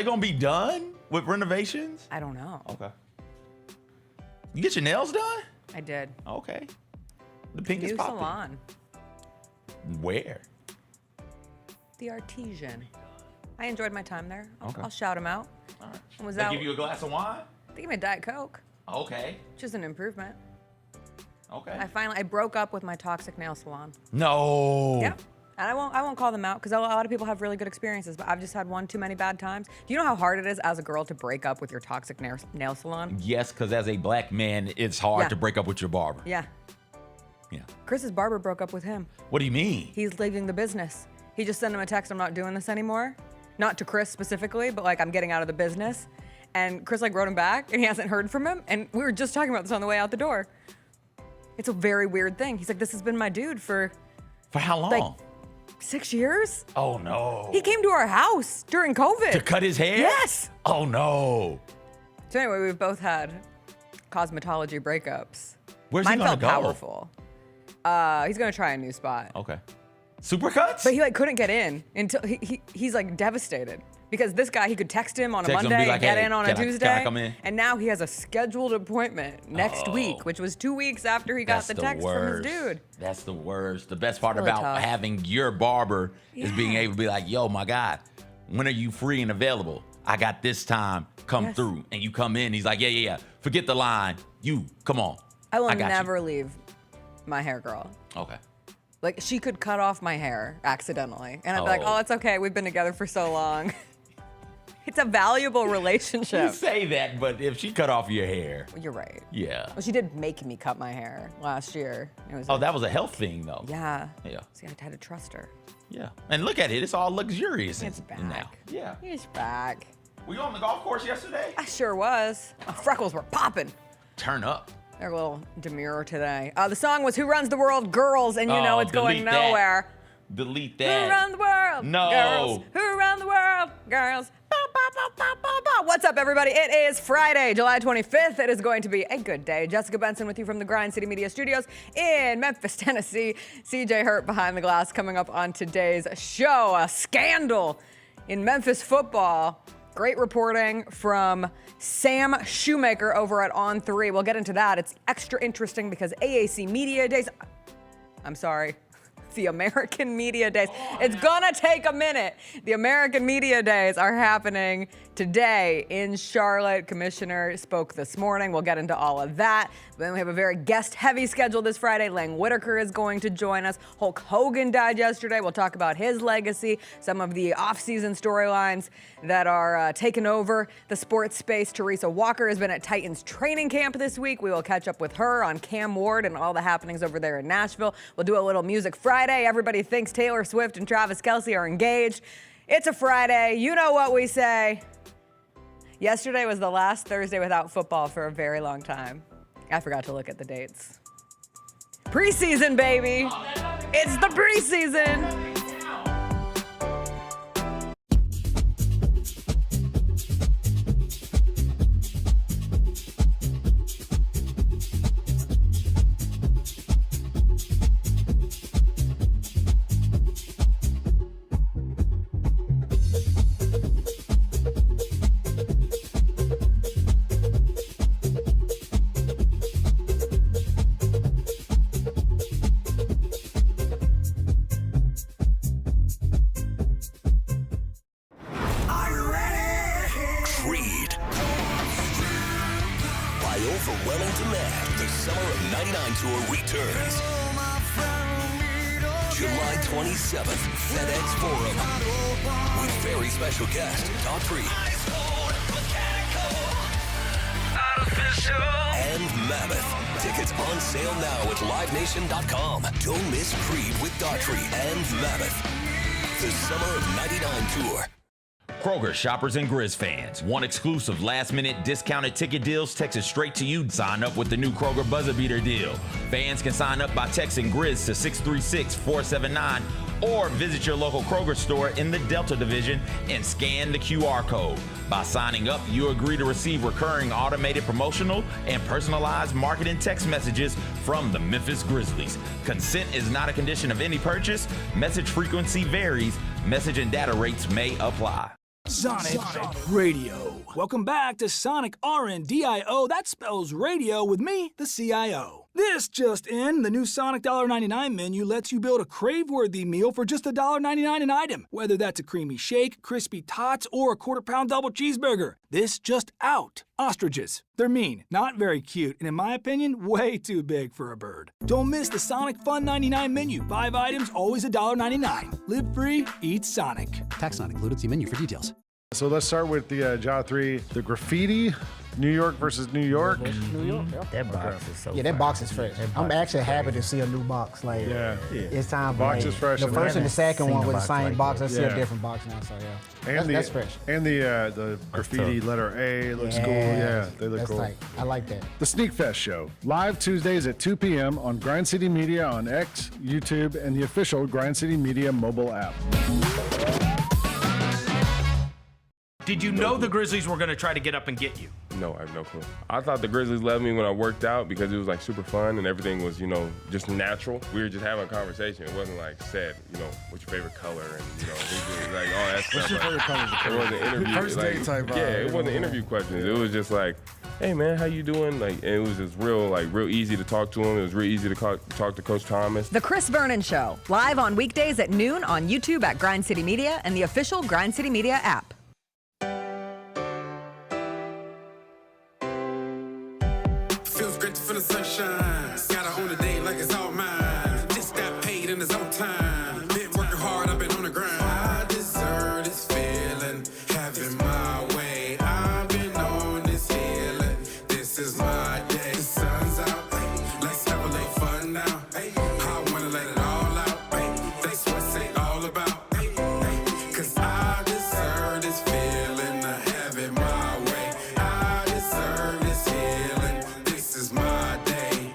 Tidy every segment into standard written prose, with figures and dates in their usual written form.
gonna be done with renovations? I don't know. Okay. You get your nails done? I did. Okay. The pink is New popping. salon. Where? The Artesian. I enjoyed my time there. Okay. I'll shout him out. All right. I was They out. give you a glass of wine? They gave me a Diet Coke, Okay. which is an improvement. Okay. I broke up with my toxic nail salon. No. Yeah. And I won't call them out because a lot of people have really good experiences, but I've just had one too many bad times. Do you know how hard it is as a girl to break up with your toxic nail salon? Yes, because as a black man, it's hard Yeah. to break up with your barber. Yeah. Yeah. Chris's barber broke up with him. What do you mean? He's leaving the business. He just sent him a text, I'm not doing this anymore. Not to Chris specifically, but like I'm getting out of the business. And Chris like wrote him back and he hasn't heard from him. And we were just talking about this on the way out the door. It's a very weird thing. He's like, this has been my dude for how long? like 6 years. Oh no. He came to our house during COVID. To cut his hair? Yes. Oh no. So anyway, we've both had cosmetology breakups. Where's Mine he gonna felt go? powerful. He's gonna try a new spot. Okay. Supercuts? But he like couldn't get in until he's like devastated because this guy, he could text him on a Text him and be Monday like, and get "Hey, in on a can I Tuesday. come in?" And now he has a scheduled appointment next week, which was 2 weeks after he got That's the the text worst. from his dude. That's the worst. The best part really about tough. having your barber is being Yeah. able to be like, yo, my God, when are you free and available? I got this time. Come Yes. through. And you come in. He's like, yeah. Forget the line. You, come on. I will got you. never leave my hair girl. Okay. Like she could cut off my hair accidentally. And I'd be like, Oh. oh, it's okay. We've been together for so long. It's a valuable You relationship. say that, but if she cut off your hair, You're right. yeah. Well, she did make me cut my hair last year. It was Oh, that was a health thing, though. yeah. Yeah. See, I had to trust her. Yeah. And look at it. It's all luxurious It's back. now. Yeah. He's back. Were you on the golf course yesterday? I sure was. My freckles were popping. Turn up. They're a little demure today. The song was Who Runs the World, Girls, and you know Oh, it's going delete that. nowhere. Delete Who that. run the world? No. Girls. Who run the world? Girls. Ba, ba, ba, ba, ba, ba. What's up, everybody? It is Friday, July 25th. It is going to be a good day. Jessica Benson with you from the Grind City Media Studios in Memphis, Tennessee. CJ Hurt behind the glass coming up on today's show. A scandal in Memphis football. Great reporting from Sam Shoemaker over at On3. We'll get into that. It's extra interesting because AAC Media Days, I'm sorry, the American Media Days. It's gonna take a minute. The American Media Days are happening today in Charlotte. Commissioner spoke this morning. We'll get into all of that. Then we have a very guest-heavy schedule this Friday. Whitaker is going to join us. Hulk Hogan died yesterday. We'll talk about his legacy, some of the off-season storylines that are taking over the sports space. Teresa Walker has been at Titans training camp this week. We will catch up with her on Cam Ward and all the happenings over there in Nashville. We'll do a little Music Friday. Everybody thinks Taylor Swift and Travis Kelce are engaged. It's a Friday. You know what we say. Yesterday was the last Thursday without football for a very long time. I forgot to look at the dates. Preseason, baby. It's the preseason. Overwhelming demand, the Summer of 99 Tour returns. July 27th, FedEx Forum. With very special guest, Daughtry. And Mammoth. Tickets on sale now at livenation.com. Don't miss Creed with Daughtry and Mammoth. The Summer of 99 Tour. Kroger shoppers and Grizz fans. Want exclusive last-minute discounted ticket deals texted straight to you? Sign up with the new Kroger Buzzer Beater deal. Fans can sign up by texting Grizz to 636-479 or visit your local Kroger store in the Delta Division and scan the QR code. By signing up, you agree to receive recurring automated promotional and personalized marketing text messages from the Memphis Grizzlies. Consent is not a condition of any purchase. Message frequency varies. Message and data rates may apply. Sonic Radio. Welcome back to Sonic RNDIO. That spells radio with me, the CIO. This just in, the new Sonic $1.99 menu lets you build a crave-worthy meal for just $1.99 an item. Whether that's a creamy shake, crispy tots, or a quarter-pound double cheeseburger. This just out. Ostriches. They're mean, not very cute, and in my opinion, way too big for a bird. Don't miss the Sonic Fun 99 menu. 5 items, always $1.99. Live free, eat Sonic. Tax not included. See menu for details. So let's start with the Jaw 3, the graffiti, New York versus New York. New York. Yep. That box is so Yeah, that fire. box is fresh. I'm actually happy to see a new box. Like, Yeah. it's time. Box like, is fresh. The first and the second seen one a with the box same like box. that. I see Yeah. a different box now. So yeah, And that's fresh. And the graffiti tough. letter A looks cool. Yeah, they look that's cool. tight. I like that. The Sneak Fest Show, live Tuesdays at 2 p.m. on Grind City Media on X, YouTube, and the official Grind City Media mobile app. Did you know the Grizzlies were going to try to get up and get you? No, I have no clue. I thought the Grizzlies loved me when I worked out because it was like super fun and everything was, just natural. We were just having a conversation. It wasn't like said, what's your favorite color and, like all that stuff. What's your favorite color? It wasn't interview. First date type vibe. Yeah, it wasn't interview questions. It was just like, hey man, how you doing? Like, and it was just real easy to talk to him. It was real easy to talk to Coach Thomas. The Chris Vernon Show, live on weekdays at noon on YouTube at Grind City Media and the official Grind City Media app. Feels great to feel the sunshine. Gotta own the day like it's all mine. Just got paid in his own time. Been working hard, I've been on the grind. I deserve this feeling, having my way. I've been on this healing. This is my day. The sun's out, let's have a little fun now. I wanna let it all out. That's what it's all about. Cause I deserve this feeling, having my way. I deserve this healing. This is my day.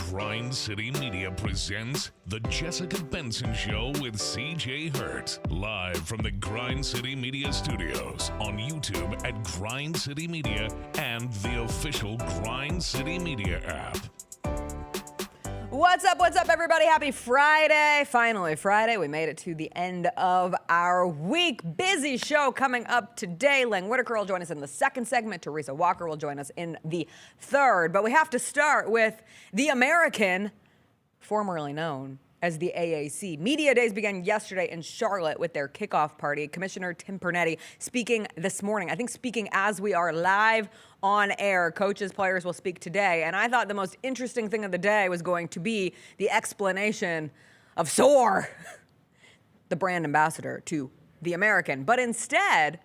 Grind City Media presents The Jessica Benson Show with CJ Hurt. Live from the Grind City Media Studios on YouTube at Grind City Media and the official Grind City Media app. What's up, everybody? Happy Friday. Finally, Friday. We made it to the end of our week. Busy show coming up today. Whitaker will join us in the second segment. Teresa Walker will join us in the third. But we have to start with the American, formerly known as the AAC. Media Days began yesterday in Charlotte with their kickoff party. Commissioner Tim Pernetti speaking this morning. I think speaking as we are live on air. Coaches, players will speak today. And I thought the most interesting thing of the day was going to be the explanation of SOAR, the brand ambassador to the American. But instead,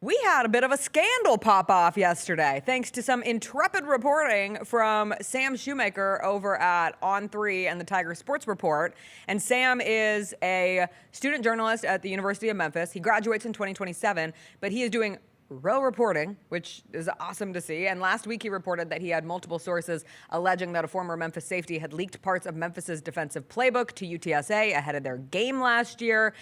we had a bit of a scandal pop off yesterday, thanks to some intrepid reporting from Sam Shoemaker over at On3 and the Tiger Sports Report. And Sam is a student journalist at the University of Memphis. He graduates in 2027, but he is doing real reporting, which is awesome to see. And last week he reported that he had multiple sources alleging that a former Memphis safety had leaked parts of Memphis's defensive playbook to UTSA ahead of their game last year.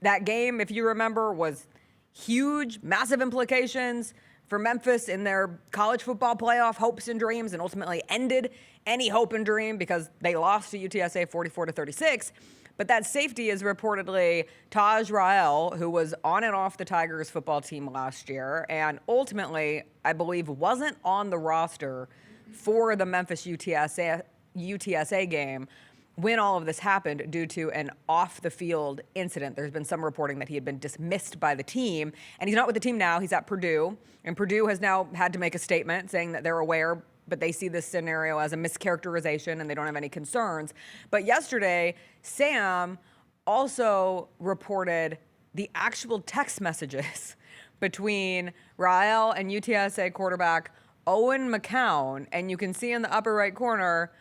That game, if you remember, was huge, massive implications for Memphis in their college football playoff hopes and dreams, and ultimately ended any hope and dream because they lost to UTSA 44-36. But that safety is reportedly Taj Rael, who was on and off the Tigers football team last year, and ultimately, I believe, wasn't on the roster for the Memphis UTSA game when all of this happened due to an off-the-field incident. There's been some reporting that he had been dismissed by the team, and he's not with the team now. He's at Purdue, and Purdue has now had to make a statement saying that they're aware, but they see this scenario as a mischaracterization and they don't have any concerns. But yesterday, Sam also reported the actual text messages between Rael and UTSA quarterback Owen McCown, and you can see in the upper right corner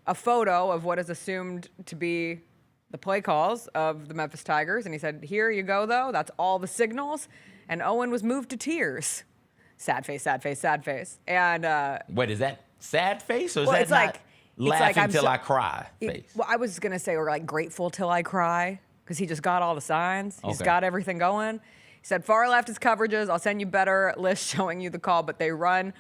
a photo of what is assumed to be the play calls of the Memphis Tigers. And he said, here you go, though. That's all the signals. And Owen was moved to tears. Sad face, sad face, sad face. And Wait, is that sad face or is well, that it's not like, laughing I'm till so- I cry face? Well, I was going to say, or like grateful till I cry, because he just got all the signs. He's Okay. got everything going. said far left is coverages. I'll send you better list showing you the call, but they run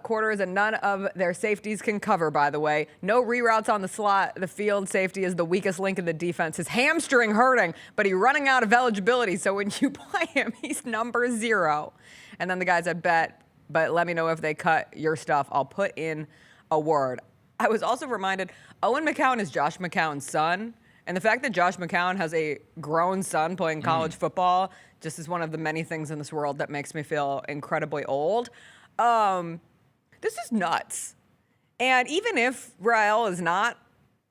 quarters and none of their safeties can cover, by the way. No reroutes on the slot. The field safety is the weakest link in the defense. His hamstring hurting, but he's running out of eligibility. So when you play him, he's number 0. And then the guy said, bet, but let me know if they cut your stuff. I'll put in a word. I was also reminded, Owen McCown is Josh McCown's son. And the fact that Josh McCown has a grown son playing college football just is one of the many things in this world that makes me feel incredibly old. This is nuts. And even if Rael is not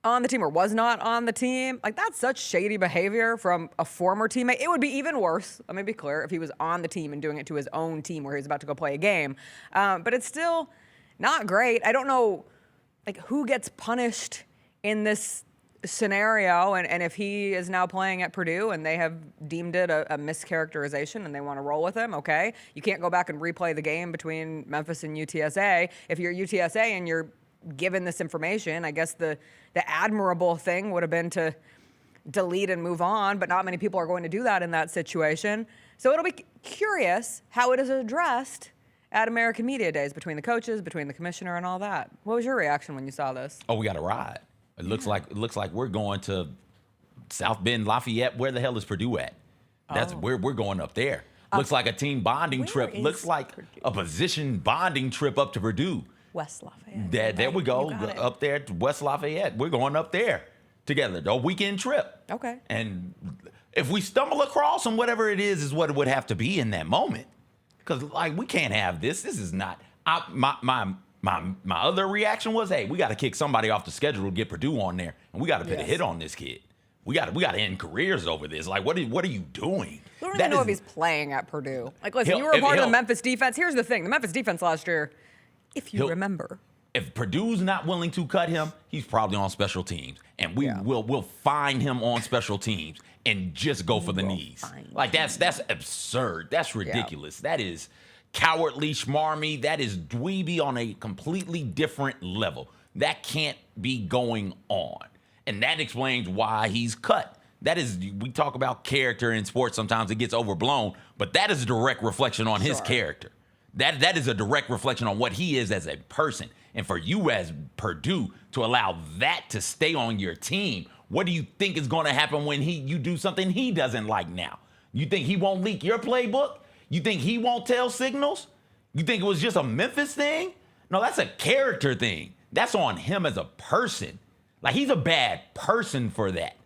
on the team or was not on the team, like that's such shady behavior from a former teammate. It would be even worse, let me be clear, if he was on the team and doing it to his own team where he was about to go play a game. But it's still not great. I don't know like who gets punished in this scenario, and if he is now playing at Purdue and they have deemed it a mischaracterization and they want to roll with him, okay. You can't go back and replay the game between Memphis and UTSA. If you're UTSA and you're given this information, I guess the admirable thing would have been to delete and move on, but not many people are going to do that in that situation. So it'll be curious how it is addressed at American Media Days between the coaches, between the commissioner and all that. What was your reaction when you saw this? Oh, we got a ride. It looks like we're going to South Bend, Lafayette. Where the hell is Purdue at? That's where we're going up there. Looks like a team bonding trip. Looks like Purdue? A position bonding trip up to Purdue. West Lafayette. There we go. Up there to West Lafayette. We're going up there together. A weekend trip. Okay. And if we stumble across them, whatever it is what it would have to be in that moment. Because like we can't have this. This is not my other reaction was, hey, we got to kick somebody off the schedule to get Purdue on there, and we got to put a hit on this kid. We got to end careers over this. Like, what are you doing? We don't even know if he's playing at Purdue. Like, listen, you were a part of the Memphis defense. Here's the thing: the Memphis defense last year, if you remember, if Purdue's not willing to cut him, he's probably on special teams, and we'll find him on special teams and just go for the knees. Like that's absurd. That's ridiculous. That is cowardly, schmarmy. That is dweeby on a completely different level. That can't be going on. And that explains why he's cut. That is, we talk about character in sports, sometimes it gets overblown, but that is a direct reflection on his character. That is a direct reflection on what he is as a person. And for you as Purdue to allow that to stay on your team, what do you think is going to happen when you do something he doesn't like now? You think he won't leak your playbook? You think he won't tell signals? You think it was just a Memphis thing? No, that's a character thing. That's on him as a person. Like, he's a bad person for that.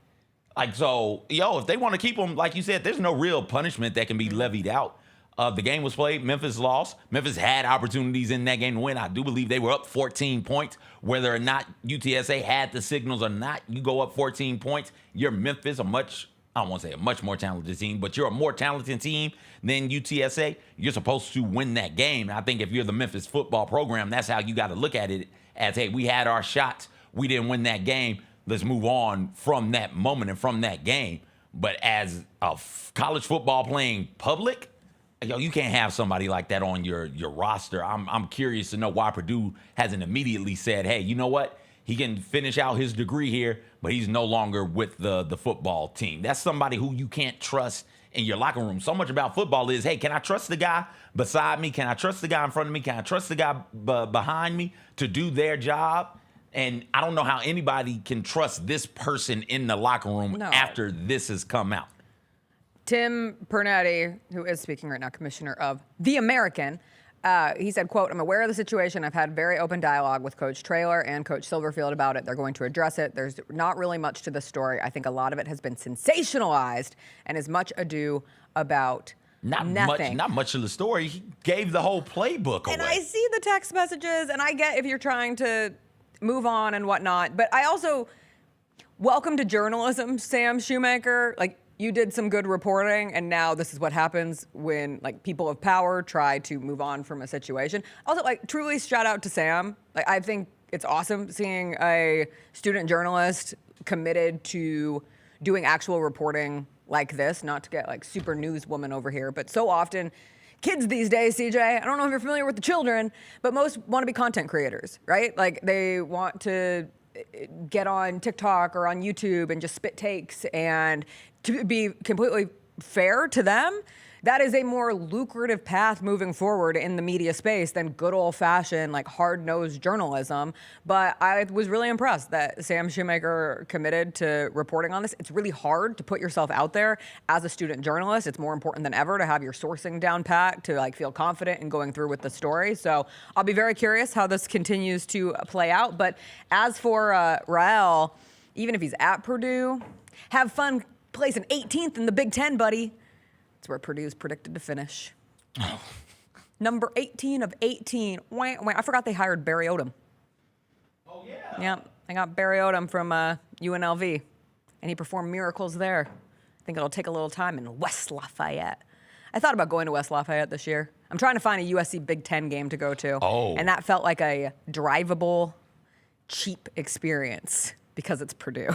Like, so, if they want to keep him, like you said, there's no real punishment that can be levied out. The game was played. Memphis lost. Memphis had opportunities in that game to win. I do believe they were up 14 points. Whether or not UTSA had the signals or not, you go up 14 points. You're Memphis, I don't want to say a much more talented team, but you're a more talented team than UTSA. You're supposed to win that game. And I think if you're the Memphis football program, that's how you got to look at it as, hey, we had our shots. We didn't win that game. Let's move on from that moment and from that game. But as a college football playing public, you can't have somebody like that on your roster. I'm curious to know why Purdue hasn't immediately said, hey, you know what? He can finish out his degree here, but he's no longer with the football team. That's somebody who you can't trust in your locker room. So much about football is, hey, can I trust the guy beside me? Can I trust the guy in front of me? Can I trust the guy behind me to do their job? And I don't know how anybody can trust this person in the locker room after this has come out. Tim Pernetti, who is speaking right now, commissioner of The American, he said, quote, I'm aware of the situation. I've had very open dialogue with Coach Traylor and Coach Silverfield about it. They're going to address it. There's not really much to the story. I think a lot of it has been sensationalized and is much ado about nothing. Not much of the story. He gave the whole playbook away. And I see the text messages, and I get if you're trying to move on and whatnot, but I also welcome to journalism, Sam Shoemaker. Like, you did some good reporting, and now this is what happens when people of power try to move on from a situation. Also, truly shout out to Sam. I think it's awesome seeing a student journalist committed to doing actual reporting like this, not to get super newswoman over here, but so often kids these days, CJ, I don't know if you're familiar with the children, but most want to be content creators, right? They want to get on TikTok or on YouTube and just spit takes, and to be completely fair to them, that is a more lucrative path moving forward in the media space than good old-fashioned, like, hard-nosed journalism. But I was really impressed that Sam Shoemaker committed to reporting on this. It's really hard to put yourself out there as a student journalist. It's more important than ever to have your sourcing down pat, to like feel confident in going through with the story. So I'll be very curious how this continues to play out. But as for Rael, even if he's at Purdue, have fun placing 18th in the Big Ten, buddy. That's where Purdue's predicted to finish. Oh. Number 18 of 18. Wah, wah. I forgot they hired Barry Odom. Oh, yeah. Yeah, I got Barry Odom from UNLV, and he performed miracles there. I think it'll take a little time in West Lafayette. I thought about going to West Lafayette this year. I'm trying to find a USC Big Ten game to go to. Oh. And that felt like a drivable, cheap experience because it's Purdue.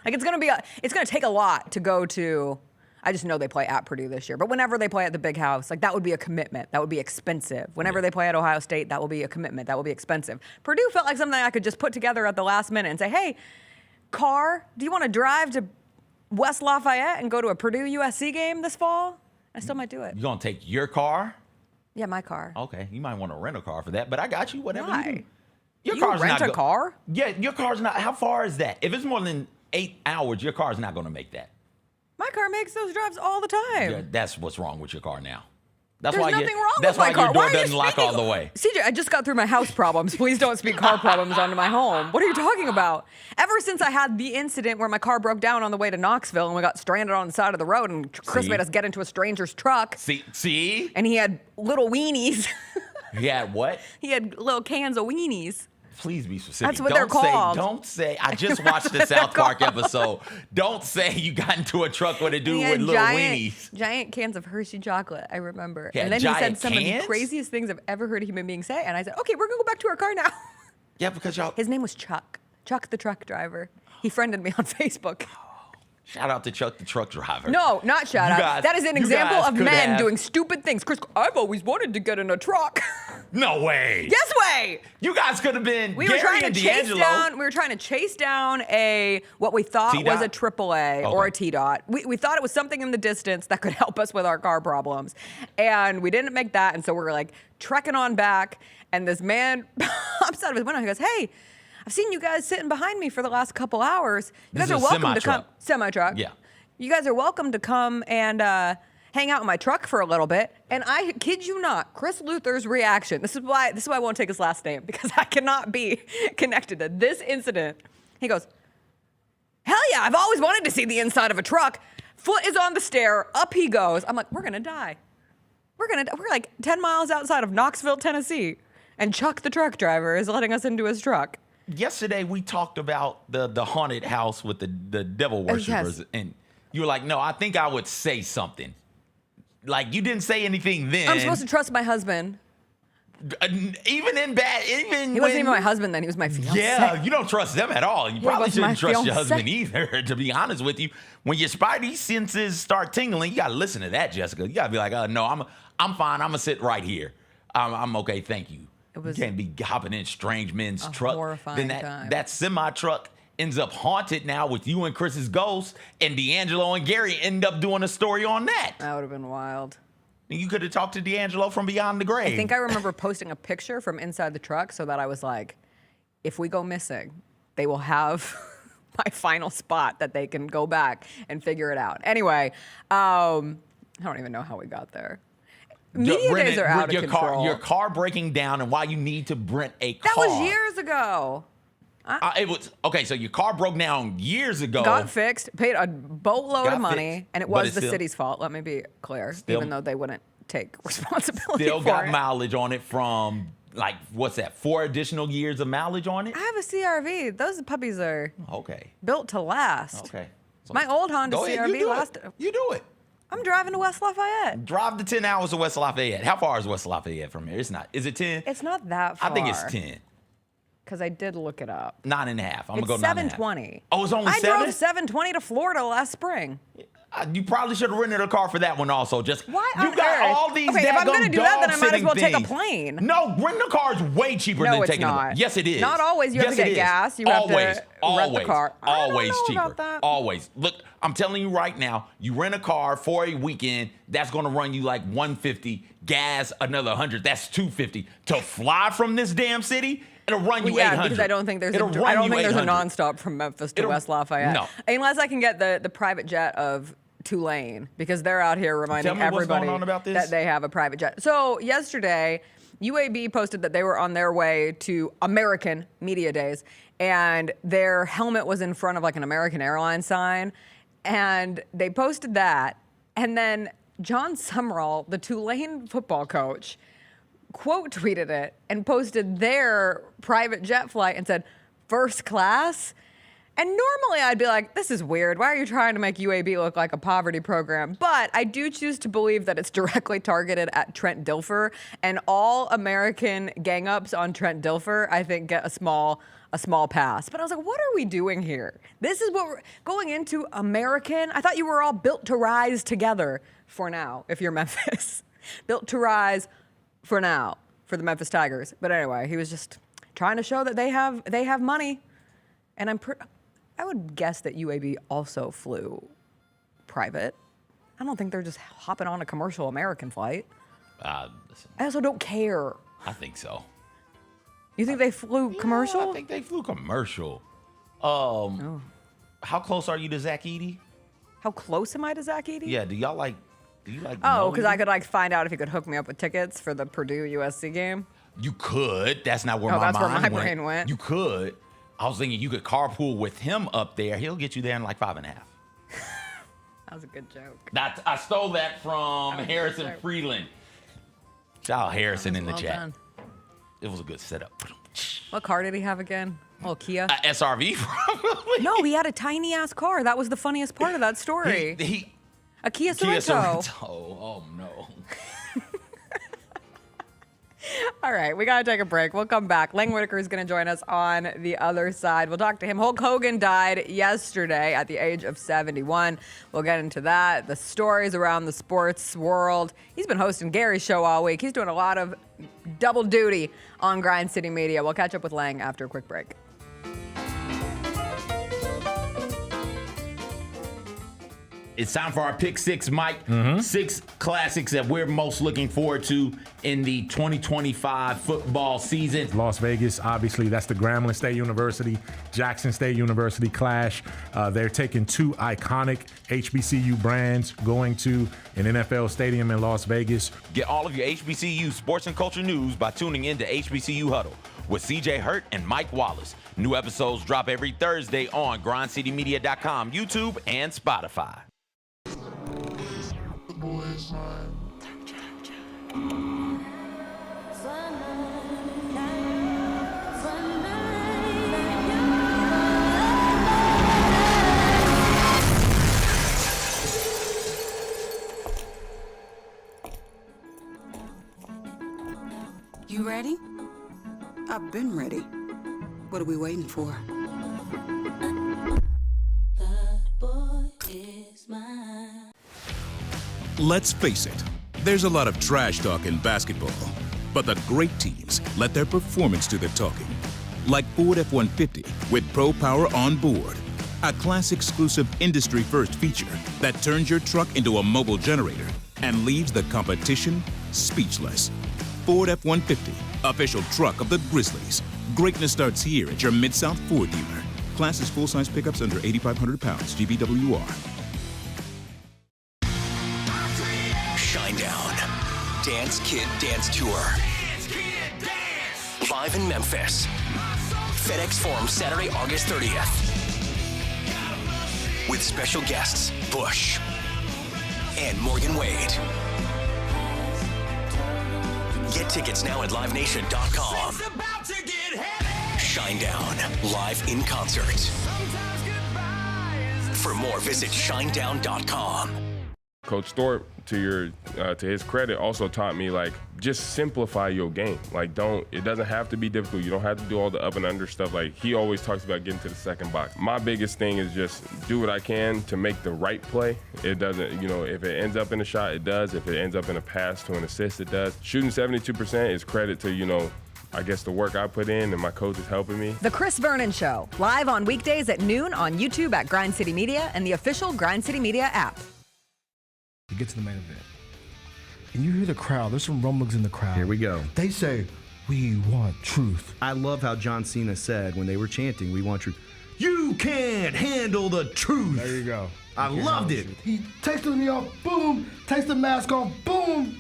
Like it's gonna take a lot to go to. I just know they play at Purdue this year, but whenever they play at the Big House, like that would be a commitment. That would be expensive. Whenever they play at Ohio State, that will be a commitment. That will be expensive. Purdue felt like something I could just put together at the last minute and say, hey, car, do you want to drive to West Lafayette and go to a Purdue USC game this fall? I still might do it. You gonna take your car? Yeah, my car. Okay, you might want to rent a car for that, but I got you. Whatever Why? you do. Your You car's rent not a car? Yeah, your car's not. How far is that? If it's more than 8 hours, your car's not going to make that. My car makes those drives all the time. Yeah, that's what's wrong with your car now. That's There's why nothing wrong that's with my why car. your door Why are you doesn't lock all the way. CJ, I just got through my house problems. Please don't speak car problems onto my home. What are you talking about? Ever since I had the incident where my car broke down on the way to Knoxville and we got stranded on the side of the road and Chris made us get into a stranger's truck. See? And he had little weenies. He had what? He had little cans of weenies. Please be specific. That's what they're called. Don't say, I just watched the South Park episode. Don't say you got into a truck with a dude with little weenies. Giant cans of Hershey chocolate, I remember. Yeah, and then he said giant some of the cans? craziest things I've ever heard a human being say. And I said, okay, we're going to go back to our car now. Yeah, because y'all. His name was Chuck. Chuck the truck driver. He friended me on Facebook. Shout out to Chuck the truck driver. No, not shout out. guys- That is an you example guys of could men have- doing stupid things. Chris, I've always wanted to get in a truck. No way. Yes way. You guys could have been We Gary were trying and to chase D'Angelo. down. We were trying to chase down what we thought T-Dot? was a AAA or a T-Dot. We thought it was something in the distance that could help us with our car problems, and we didn't make that. And so we were like trekking on back, and this man pops out of his window. He goes, "Hey, I've seen you guys sitting behind me for the last couple hours. You This guys are is a welcome to semi-truck. come semi-truck. Yeah. You guys are welcome to come and hang out in my truck for a little bit." And I kid you not, Chris Luther's reaction. This is why I won't take his last name, because I cannot be connected to this incident. He goes, "Hell yeah, I've always wanted to see the inside of a truck." Foot is on the stair, up he goes. I'm like, we're gonna die. We're like 10 miles outside of Knoxville, Tennessee. And Chuck the truck driver is letting us into his truck. Yesterday we talked about the haunted house with the devil worshipers, yes. and you were like, "No, I think I would say something." Like you didn't say anything then. I'm supposed to trust my husband. Even in bad, even He wasn't even my husband then, he was my fiance. Yeah, you don't trust them at all. You probably wasn't my shouldn't trust your fiance. husband either, to be honest with you. When your spidey senses start tingling, you gotta listen to that, Jessica. You gotta be like, no, I'm fine. I'm gonna sit right here. I'm okay, thank you. You can't be hopping in strange men's truck. horrifying Then time. that semi truck ends up haunted now with you and Chris's ghost, and D'Angelo and Gary end up doing a story on that. That would have been wild. You could have talked to D'Angelo from beyond the grave. I think I remember posting a picture from inside the truck so that I was like, if we go missing, they will have my final spot that they can go back and figure it out. Anyway, I don't even know how we got there. Media Brennan, days are out of your control. Your car breaking down and why you need to rent a car. That was years ago. It was okay. So your car broke down years ago. Got fixed, paid a boatload Got of money, fixed, and it but was it's the still- city's fault. Let me be clear, Still- even though they wouldn't take responsibility Still for got it. mileage on it from like what's that? 4 additional years of mileage on it. I have a CRV. Those puppies are Okay. built to last. Okay. So My old Honda go ahead, CRV you do lasted. it. You do it. I'm driving to West Lafayette. Drive the 10 hours to West Lafayette. How far is West Lafayette from here? It's not. Is it 10? It's not that far. I think it's 10. Because I did look it up. 9.5. I'm It's gonna go 9.5. 720. Oh, it's only I 7? drove 720 to Florida last spring. You probably should have rented a car for that one also. Just Why you on got earth? all these Okay, if I'm daggum gonna do that, then I might as well take a dog-sitting plane. things. No, renting a car is way cheaper No, than it's taking not. Yes, it is. Not always. You have to Yes, get it is. gas. You have to rent the car. I don't Always know cheaper. about that. Always. Look, I'm telling you right now, you rent a car for a weekend, that's going to run you like $150, gas another $100, that's $250. To fly from this damn city, it'll run you $800. Because I don't think there's It'll a run you there's a $800. nonstop from Memphis to West Lafayette. No. Unless I can get the private jet of Tulane, because they're out here reminding Tell me what's everybody going on about this. that they have a private jet. So yesterday, UAB posted that they were on their way to American Media Days, and their helmet was in front of like an American Airlines sign, and they posted that, and then John Summerall, the Tulane football coach, quote tweeted it and posted their private jet flight and said, "First class." And normally I'd be like, this is weird. Why are you trying to make UAB look like a poverty program? But I do choose to believe that it's directly targeted at Trent Dilfer, and all American gang-ups on Trent Dilfer, I think, get a small pass. But I was like, what are we doing here? This is what we're going into American. I thought you were all built to rise together for now, if you're Memphis. Built to rise for now for the Memphis Tigers. But anyway, he was just trying to show that they have money. And I would guess that UAB also flew private. I don't think they're just hopping on a commercial American flight. Listen, I also don't care. I think so. You think they flew commercial? I think they flew commercial. How close are you to Zach Edey? How close am I to Zach Edey? Yeah, do you like Oh, because I could like find out if he could hook me up with tickets for the Purdue USC game. You could. That's not where that's where mind my brain went. You could. I was thinking you could carpool with him up there. He'll get you there in like 5.5. That was a good joke. I stole that from Harrison Freeland. Shout out Harrison in the chat. Done. It was a good setup. What car did he have again? Oh, Kia. SRV probably. No, he had a tiny ass car. That was the funniest part of that story. A Kia Sorento. Oh no. All right, we got to take a break. We'll come back. Lang Whitaker is going to join us on the other side. We'll talk to him. Hulk Hogan died yesterday at the age of 71. We'll get into that, the stories around the sports world. He's been hosting Gary's show all week. He's doing a lot of double duty on Grind City Media. We'll catch up with Lang after a quick break. It's time for our Pick Six, Mike. 6 classics that we're most looking forward to in the 2025 football season. Las Vegas, obviously, that's the Grambling State University, Jackson State University clash. They're taking 2 iconic HBCU brands going to an NFL stadium in Las Vegas. Get all of your HBCU sports and culture news by tuning in to HBCU Huddle with CJ Hurt and Mike Wallace. New episodes drop every Thursday on grindcitymedia.com, YouTube, and Spotify. You ready? I've been ready. What are we waiting for? Let's face it, there's a lot of trash talk in basketball, but the great teams let their performance do the talking. Like Ford F-150 with Pro Power on board, a class-exclusive industry-first feature that turns your truck into a mobile generator and leaves the competition speechless. Ford F-150, official truck of the Grizzlies. Greatness starts here at your Mid-South Ford dealer. Class is full-size pickups under 8,500 pounds, GVWR. Shinedown. Dance Kid Dance Tour. Live in Memphis. FedEx Forum, Saturday, August 30th. With special guests, Bush and Morgan Wade. Get tickets now at livenation.com. Shinedown, live in concert. For more, visit shinedown.com. Coach Thorpe, to his credit, also taught me, like, just simplify your game. Like, it doesn't have to be difficult. You don't have to do all the up and under stuff. Like, he always talks about getting to the second box. My biggest thing is just do what I can to make the right play. It doesn't, if it ends up in a shot, it does. If it ends up in a pass to an assist, it does. Shooting 72% is credit to, I guess the work I put in and my coach is helping me. The Chris Vernon Show, live on weekdays at noon on YouTube at Grind City Media and the official Grind City Media app. You get to the main event, and you hear the crowd. There's some rumblings in the crowd. Here we go. They say, "We want truth." I love how John Cena said when they were chanting, "We want truth." You can't handle the truth. There you go. I loved it. He takes the knee off, boom. Takes the mask off, boom.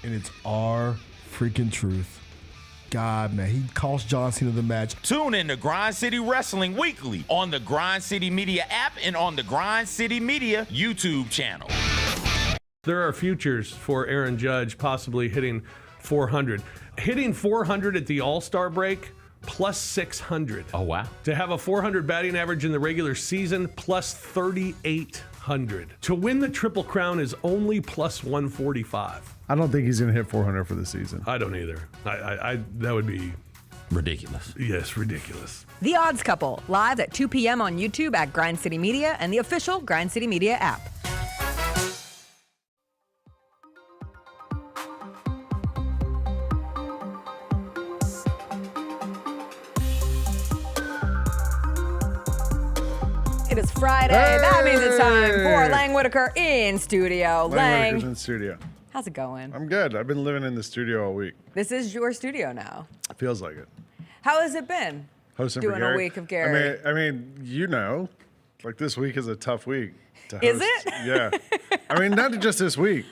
And it's our freaking truth. God, man, he cost John Cena the match. Tune in to Grind City Wrestling weekly on the Grind City Media app and on the Grind City Media YouTube channel. There are futures for Aaron Judge possibly hitting 400. Hitting 400 at the All-Star break, plus 600. Oh, wow. To have a 400 batting average in the regular season, plus 3,800. To win the Triple Crown is only plus 145. I don't think he's going to hit 400 for the season. I don't either. I that would be ridiculous. Yes, ridiculous. The Odds Couple, live at 2 p.m. on YouTube at Grind City Media and the official Grind City Media app. It is Friday. Hey! That means it's time for Lang Whitaker in studio. Lang Whitaker's in studio. How's it going? I'm good. I've been living in the studio all week. This is your studio now. It feels like it. How has it been? Hosting doing for Gary. A week of Gary. I mean, like this week is a tough week to host. Is it? Yeah. I mean, not just this week,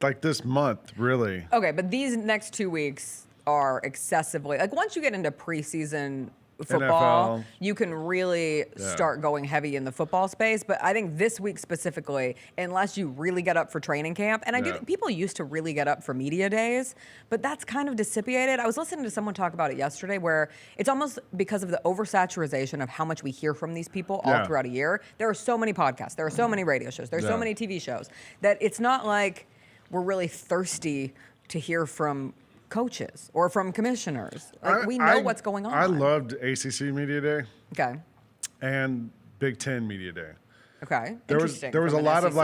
like this month, really. Okay, but these next 2 weeks are excessively, like once you get into preseason football, NFL. You can really start going heavy in the football space. But I think this week specifically, unless you really get up for training camp, and I do think people used to really get up for media days, but that's kind of dissipated. I was listening to someone talk about it yesterday where it's almost because of the oversaturation of how much we hear from these people all throughout a year. There are so many podcasts, there are so many radio shows, there's so many TV shows that it's not like we're really thirsty to hear from coaches or from commissioners. Like we know what's going on. I loved ACC Media Day. Okay. And Big Ten Media Day. Okay. There was a lot of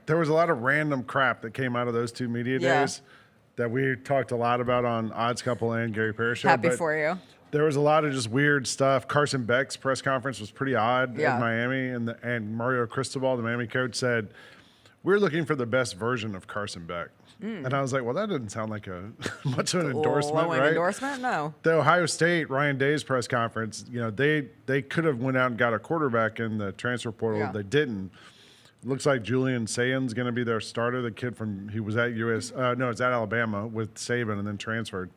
there was a lot of random crap that came out of those two media days that we talked a lot about on Odds Couple and Gary Parrish Show. Happy for you. There was a lot of just weird stuff. Carson Beck's press conference was pretty odd in Miami, and Mario Cristobal, the Miami coach, said, "We're looking for the best version of Carson Beck." And I was like, well, that doesn't sound like much of an endorsement, right? Endorsement? No. The Ohio State, Ryan Day's press conference, they could have went out and got a quarterback in the transfer portal. Yeah. They didn't. It looks like Julian Saban's going to be their starter. The kid he was at it's at Alabama with Saban and then transferred.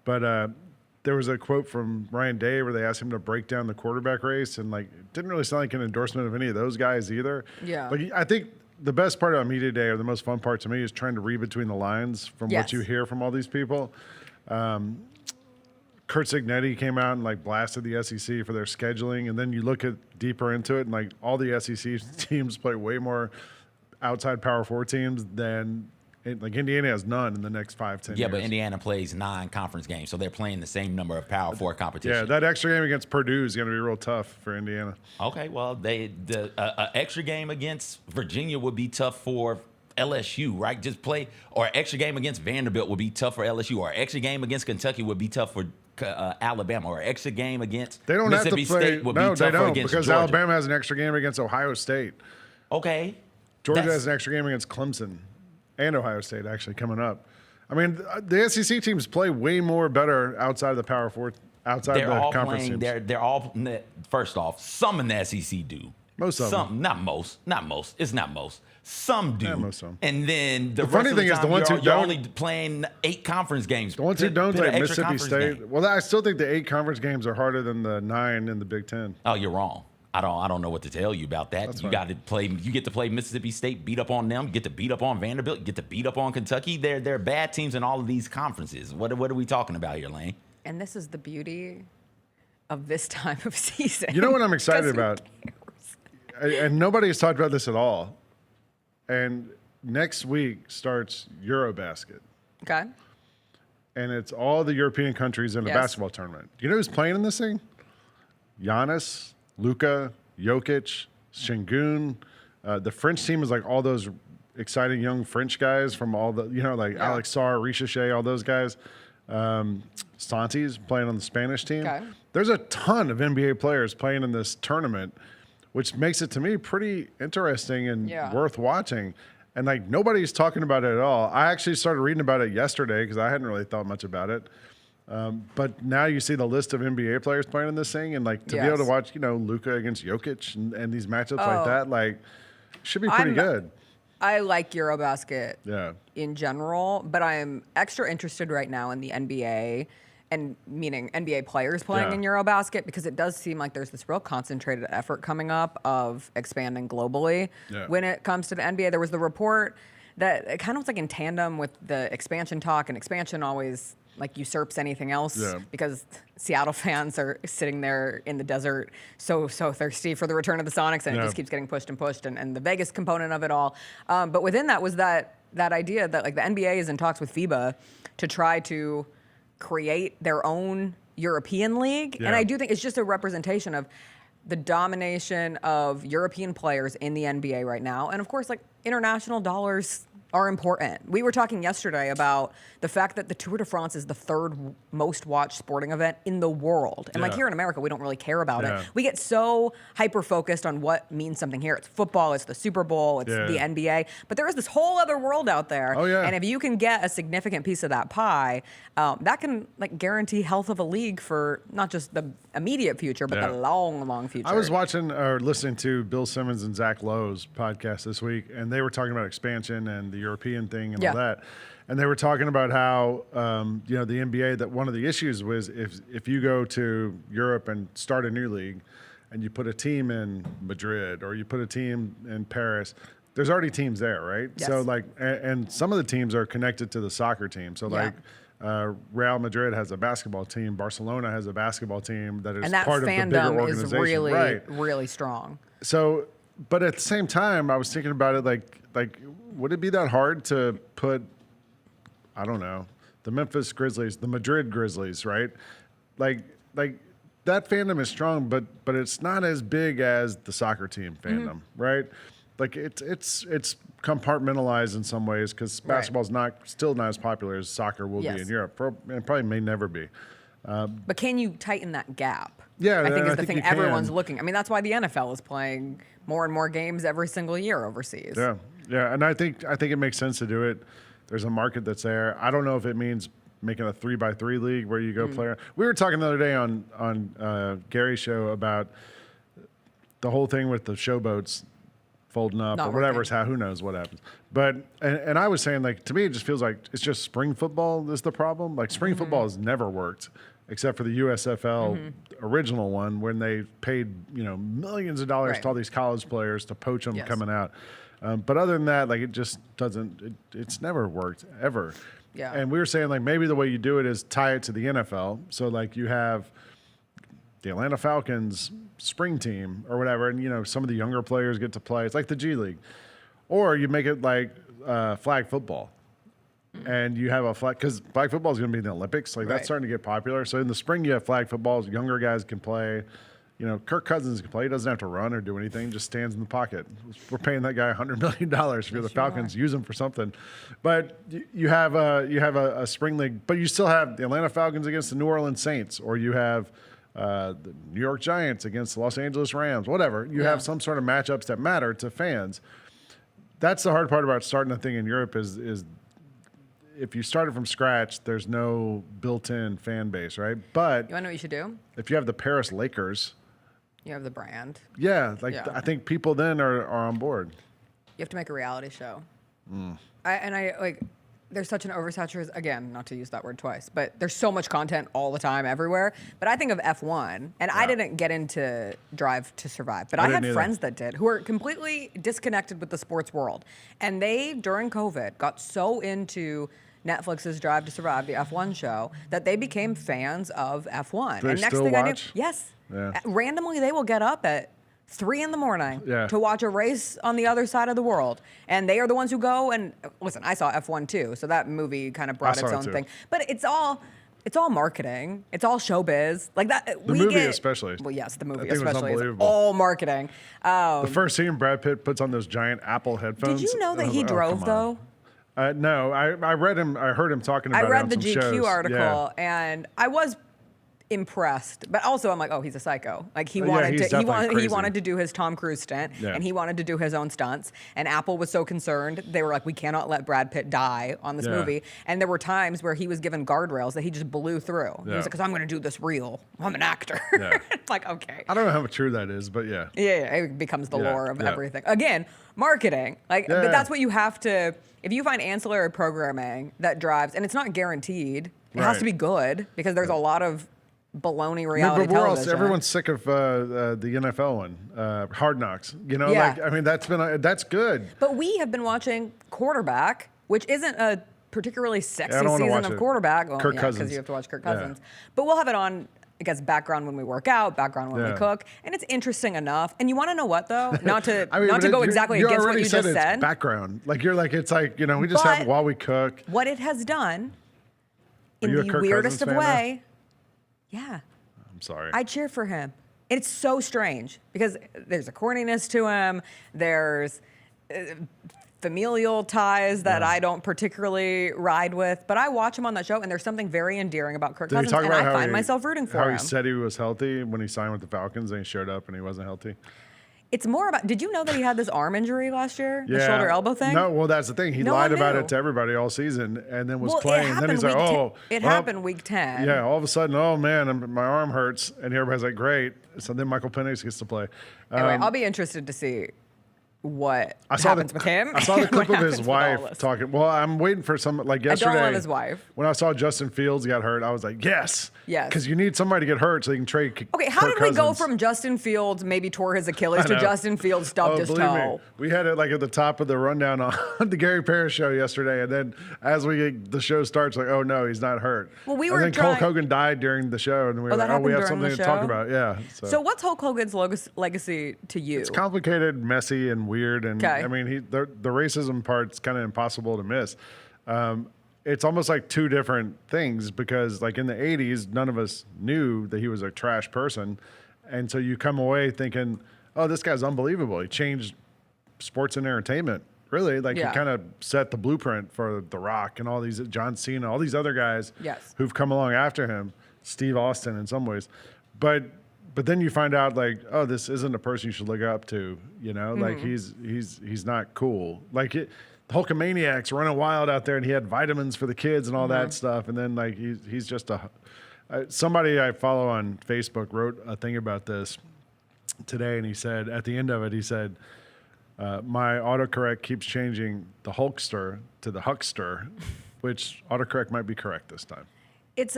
But there was a quote from Ryan Day where they asked him to break down the quarterback race, and it didn't really sound like an endorsement of any of those guys either. Yeah. Like I think the best part about Media Day, or the most fun part to me, is trying to read between the lines from what you hear from all these people. Curt Cignetti came out and blasted the SEC for their scheduling, and then you look at deeper into it, and all the SEC teams play way more outside Power 4 teams than Indiana has none in the next 5-10 years. Yeah, but Indiana plays 9 conference games, so they're playing the same number of Power 4 competition. Yeah, that extra game against Purdue is going to be real tough for Indiana. Okay, well, the extra game against Virginia would be tough for LSU, right? Just play, or extra game against Vanderbilt would be tough for LSU, or extra game against Kentucky would be tough for Alabama, or extra game against Mississippi State would be tough against because Georgia. Alabama has an extra game against Ohio State. Okay. Georgia has an extra game against Clemson. And Ohio State actually coming up. I mean, the SEC teams play way more better outside of the Power 4, outside of the conference teams. They're all, first off, some in the SEC do. Most of them. Not most. It's not most. Some do. Yeah, most of them. And then the funny rest thing of is the the ones who you're don't, only playing 8 conference games. The ones who don't, like Mississippi State. Game. Well, I still think the 8 conference games are harder than the 9 in the Big Ten. Oh, you're wrong. I don't know what to tell you about that. You got to play. You get to play Mississippi State, beat up on them. You get to beat up on Vanderbilt. You get to beat up on Kentucky. They're bad teams in all of these conferences. What are we talking about here, Lane? And this is the beauty of this time of season. You know what I'm excited about? And nobody has talked about this at all. And next week starts Eurobasket. Okay. And it's all the European countries in the basketball tournament. Do you know who's playing in this thing? Giannis, Luka, Jokic, Şengün. The French team is like all those exciting young French guys from all the, Alex Sarr, Richache, all those guys. Santi's playing on the Spanish team. Okay. There's a ton of NBA players playing in this tournament, which makes it to me pretty interesting and worth watching. And like nobody's talking about it at all. I actually started reading about it yesterday because I hadn't really thought much about it. But now you see the list of NBA players playing in this thing, and like to be able to watch, Luka against Jokic and these matchups like that, like should be pretty good. I like Eurobasket in general, but I'm extra interested right now in the NBA, and meaning NBA players playing in Eurobasket, because it does seem like there's this real concentrated effort coming up of expanding globally. When it comes to the NBA, there was the report that it kind of was like in tandem with the expansion talk, and expansion always like usurps anything else because Seattle fans are sitting there in the desert so thirsty for the return of the Sonics, and it just keeps getting pushed and the Vegas component of it all. But within that was that idea that like the NBA is in talks with FIBA to try to create their own European league. And I do think it's just a representation of the domination of European players in the NBA right now. And of course, like international dollars are important. We were talking yesterday about the fact that the Tour de France is the third most watched sporting event in the world. And like here in America, we don't really care about it. We get so hyper-focused on what means something here. It's football, it's the Super Bowl, it's the NBA. But there is this whole other world out there. And if you can get a significant piece of that pie, that can like guarantee health of a league for not just the immediate future, but the long, long future. I was watching or listening to Bill Simmons and Zach Lowe's podcast this week, and they were talking about expansion and the European thing and all that. And they were talking about how, the NBA, that one of the issues was if you go to Europe and start a new league and you put a team in Madrid or you put a team in Paris, there's already teams there, right? So like, and some of the teams are connected to the soccer team. So like, Real Madrid has a basketball team. Barcelona has a basketball team that is part of the bigger organization. And that fandom is really strong. So, but at the same time, I was thinking about it like, would it be that hard to put, I don't know, the Memphis Grizzlies, the Madrid Grizzlies, right? Like that fandom is strong, but it's not as big as the soccer team fandom, right? Like it's compartmentalized in some ways because basketball's still not as popular as soccer will be in Europe, and probably may never be. But can you tighten that gap? Yeah, I think is the think thing you everyone's can. looking. I mean, that's why the NFL is playing more and more games every single year overseas. Yeah, and I think it makes sense to do it. There's a market that's there. I don't know if it means making a 3x3 league where you go player. We were talking the other day on Gary's show about the whole thing with the showboats folding up or whatever's how, who knows what happens. But and I was saying, like, to me it just feels like it's just spring football is the problem. Like spring football has never worked except for the USFL original one when they paid millions of dollars to all these college players to poach them coming out. But other than that, like it just doesn't. It's never worked ever. Yeah. And we were saying like maybe the way you do it is tie it to the NFL. So like you have the Atlanta Falcons spring team or whatever, and some of the younger players get to play. It's like the G League, or you make it like flag football, and you have a flag because flag football is going to be in the Olympics. Like that's starting to get popular. So in the spring you have flag footballs. Younger guys can play. Kirk Cousins can play. He doesn't have to run or do anything. Just stands in the pocket. We're paying that guy $100 million. If you're the Falcons, use him for something. But you have a spring league, but you still have the Atlanta Falcons against the New Orleans Saints, or you have the New York Giants against the Los Angeles Rams. Whatever. You have some sort of matchups that matter to fans. That's the hard part about starting a thing in Europe is if you start it from scratch, there's no built-in fan base, right? But you want to know what you should do? If you have the Paris Lakers. You have the brand. Yeah, I think people then are on board. You have to make a reality show. There's such an oversaturation, again, not to use that word twice, but there's so much content all the time everywhere. But I think of F1, and I didn't get into Drive to Survive, but I had friends that did who are completely disconnected with the sports world. And they, during COVID, got so into Netflix's Drive to Survive, the F1 show, that they became fans of F1. Do they and next still thing watch? I knew, yes. Randomly, they will get up at 3 a.m. Yeah. to watch a race on the other side of the world. And they are the ones who go and listen, I saw F1 too, so that movie kind of brought I saw its it own too. thing. But it's all marketing. It's all showbiz. Like that. The movie especially. Well, yes, the movie That thing was especially is unbelievable. all marketing. The first scene Brad Pitt puts on those giant Apple headphones. Did you know that I was he like, oh, drove come though? on. No, I read him. I heard him talking about I it read on the some GQ shows. article Yeah. and I was impressed, but also I'm like, oh, he's a psycho. Like he Yeah, wanted he's to, he definitely wanted, crazy. he wanted to do his Tom Cruise stint, Yeah. and he wanted to do his own stunts. And Apple was so concerned, they were like, we cannot let Brad Pitt die on this Yeah. movie. And there were times where he was given guardrails that he just blew through. He Yeah. was like, because I'm going to do this real. I'm an actor. Yeah. It's like, okay. I don't know how true that is, but yeah. Yeah, it becomes the Yeah, lore of yeah. everything. Again, marketing. Like, Yeah. but that's what you have to. If you find ancillary programming that drives, and it's not guaranteed, it has Right. to be good because there's a lot of baloney I mean, reality but television. everyone's sick of the NFL one, Hard Knocks. You know, Yeah. like I mean, that's good. But we have been watching Quarterback, which isn't a particularly sexy I don't wanna season watch of it. Quarterback. Well, Kirk yeah, Cousins. because you have to watch Kirk Yeah. Cousins. But we'll have it on, I guess, background when we work out, background when we Yeah. cook, and it's interesting enough. And you want to know what though? Not to I mean, not but to go you- exactly you against what already you just it's said. Background, like you're like it's like we just have But- it while we cook. What it has done Are in you a the Kirk weirdest Cousins of fan now? way. Yeah. I'm sorry. I cheer for him. It's so strange because there's a corniness to him. There's familial ties that I don't particularly ride with, but I watch him on that show, and there's something very endearing about Kirk Did he Cousins, talk and about I how find he- myself rooting for how him. he said he was healthy when he signed with the Falcons, and he showed up and he wasn't healthy? It's more about. Did you know that he had this arm injury last year, the Yeah. shoulder elbow thing? No, well, that's the thing. He No lied one about knew. it to everybody all season, and then was Well, playing. it And happened then he's like, week "Oh, it well, happened week 10. Yeah, all of a sudden, oh man, my arm hurts, and everybody's like, "Great!" So then Michael Penix gets to play. Anyway, I'll be interested to see what I saw happens with him. I saw the clip what of his happens with all wife this. talking. Well, I'm waiting for some like I yesterday. don't love his wife. When I saw Justin Fields got hurt, I was like, yes, Yes. because you need somebody to get hurt so you can trade. Okay, how Kirk did we go Cousins. from Justin Fields maybe tore his Achilles I to know. Justin Fields stubbed his believe me, toe? we had it like at the top of the rundown on the Gary Parrish show yesterday, and then as the show starts, like, oh no, he's not hurt. Well, we and were then trying- Hulk Hogan died during the show, and we were that like, oh, we have happened during something the to talk show? about. Yeah. So what's Hulk Hogan's legacy to you? It's complicated, messy, and weird. And Okay. I mean, the racism part's kind of impossible to miss. It's almost like two different things because, like in the '80s, none of us knew that he was a trash person, and so you come away thinking, "Oh, this guy's unbelievable. He changed sports and entertainment. Really, like Yeah. he kind of set the blueprint for The Rock and all these John Cena, all these other guys Yes. who've come along after him, Steve Austin in some ways, but then you find out like, oh, this isn't a person you should look up to, you know, like he's not cool. Like the Hulkamaniac's running wild out there, and he had vitamins for the kids and all that stuff, and then like he's just somebody I follow on Facebook wrote a thing about this today, and he said at the end of it, he said, my autocorrect keeps changing the Hulkster to the Huckster, which autocorrect might be correct this time. It's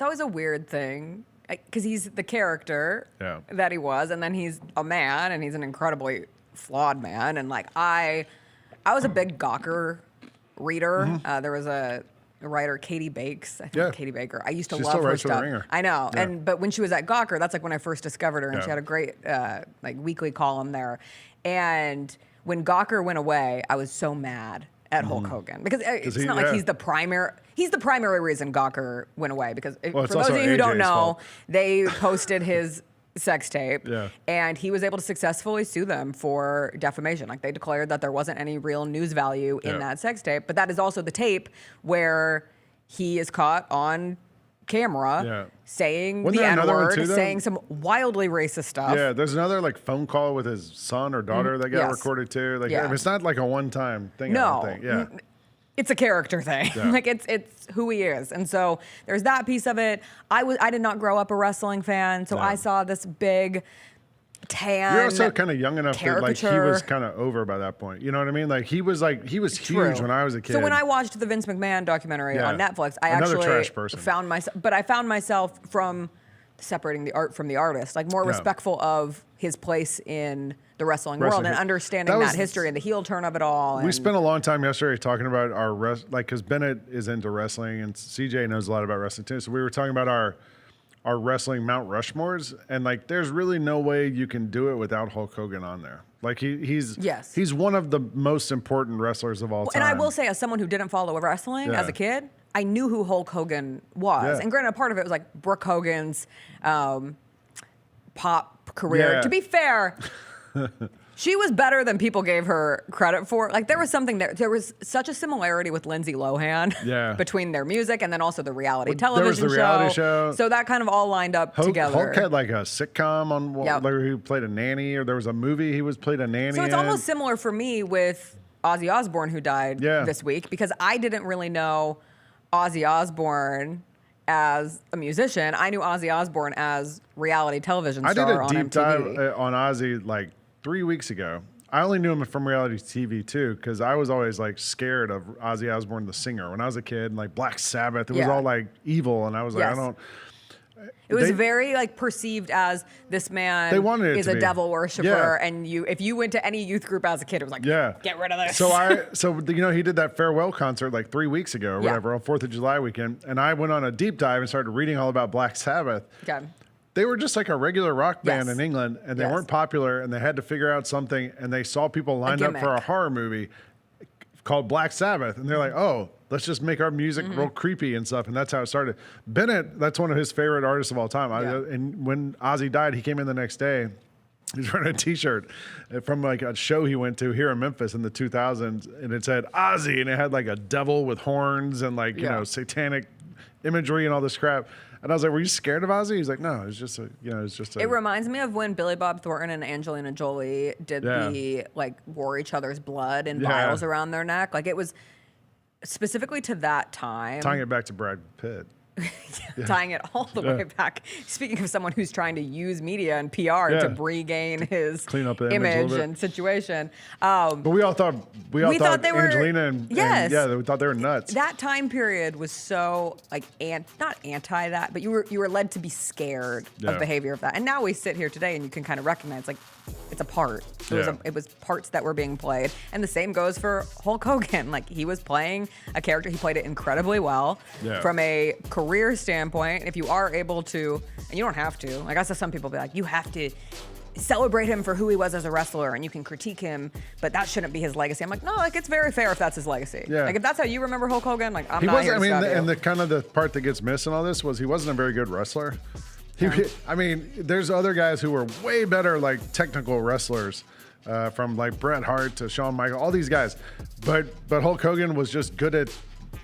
always a weird thing because he's the character Yeah. that he was, and then he's a man, and he's an incredibly flawed man. And like I was a big Gawker reader. There was a writer, Katie Bakes. I think Yeah. Katie Baker. I used to She love still her writes for The stuff. Ringer. I know, Yeah. but when she was at Gawker, that's like when I first discovered her, and Yeah. she had a great like weekly column there. And when Gawker went away, I was so mad at Hulk Hogan because it's not like he's the primary reason Gawker went away because Well, it's for those also of you who don't AJ's know, fault. they posted his sex tape, Yeah. and he was able to successfully sue them for defamation. Like they declared that there wasn't any real news value in Yeah. that sex tape, but that is also the tape where he is caught on camera Yeah. saying Wasn't the there another one N-word, too, though? saying some wildly racist stuff. Yeah, there's another like phone call with his son or daughter that got Yes. recorded too. Like, Yeah. I mean, it's not like a one-time thing. I No. don't think. Yeah. It's a character thing. Yeah. Like it's who he is. And so there's that piece of it. I did not grow up a wrestling fan, so No. I saw this big tan You're also kind of young enough that like he caricature. was kind of over by that point. You know what I mean? Like he was huge True. when I was a kid. So when I watched the Vince McMahon documentary Yeah. on Netflix, I Another actually trash person. found myself from separating the art from the artist, like more Yeah. respectful of his place in the wrestling world Wrestling. and understanding That that, was- history and the heel turn of it all. we and- spent a long time yesterday talking about our because Bennett is into wrestling and CJ knows a lot about wrestling too. So we were talking about our are wrestling Mount Rushmores, and like there's really no way you can do it without Hulk Hogan on there. Like he's one of the most important wrestlers of all time. And I will say, as someone who didn't follow wrestling as a kid, I knew who Hulk Hogan was. And granted, part of it was like Brooke Hogan's pop career. Yeah. To be fair, she was better than people gave her credit for. Like there was something there was such a similarity with Lindsay Lohan between their music and then also the reality television there was the reality show. So that kind of all lined up together. Hulk had like a sitcom on like he played a nanny, or there was a movie he played a nanny. So it's almost similar for me with Ozzy Osbourne, who died this week, because I didn't really know Ozzy Osbourne as a musician. I knew Ozzy Osbourne as reality television star on MTV. I did a deep dive on Ozzy like 3 weeks ago. I only knew him from reality TV too, because I was always like scared of Ozzy Osbourne, the singer, when I was a kid. And like Black Sabbath, it was all like evil, and I was like, I don't. It was very like perceived as this man is a devil worshiper, and if you went to any youth group as a kid, it was like, get rid of this. So he did that farewell concert like 3 weeks ago or whatever on 4th of July weekend, and I went on a deep dive and started reading all about Black Sabbath. Okay. They were just like a regular rock band in England, and they weren't popular, and they had to figure out something, and they saw people lined up for a horror movie called Black Sabbath, and they're like, oh, let's just make our music real creepy and stuff, and that's how it started. Bennett, that's one of his favorite artists of all time. And when Ozzy died, he came in the next day. He's wearing a T-shirt from like a show he went to here in Memphis in the 2000s, and it said Ozzy, and it had like a devil with horns and like you know satanic imagery and all this crap. And I was like, "Were you scared of Ozzy?" He's like, "No, it's just a, it's just a." It reminds me of when Billy Bob Thornton and Angelina Jolie did the like wore each other's blood in vials around their neck. Like it was specifically to that time. Tying it back to Brad Pitt. Tying it all the way back. Speaking of someone who's trying to use media and PR to regain his clean up the image and situation. But we all thought they were Angelina and we thought they were nuts. That time period was so like not anti that, but you were led to be scared of behavior of that. And now we sit here today and you can kind of recognize like it's a part. It was parts that were being played. And the same goes for Hulk Hogan. Like he was playing a character. He played it incredibly well from a career standpoint. If you are able to, and you don't have to, like I saw some people be like, you have to celebrate him for who he was as a wrestler and you can critique him, but that shouldn't be his legacy. I'm like, no, like it's very fair if that's his legacy. Like if that's how you remember Hulk Hogan, like I'm not here to stop you. And the kind of the part that gets missed in all this was he wasn't a very good wrestler. I mean, there's other guys who were way better, like technical wrestlers, from like Bret Hart to Shawn Michaels, all these guys. But Hulk Hogan was just good at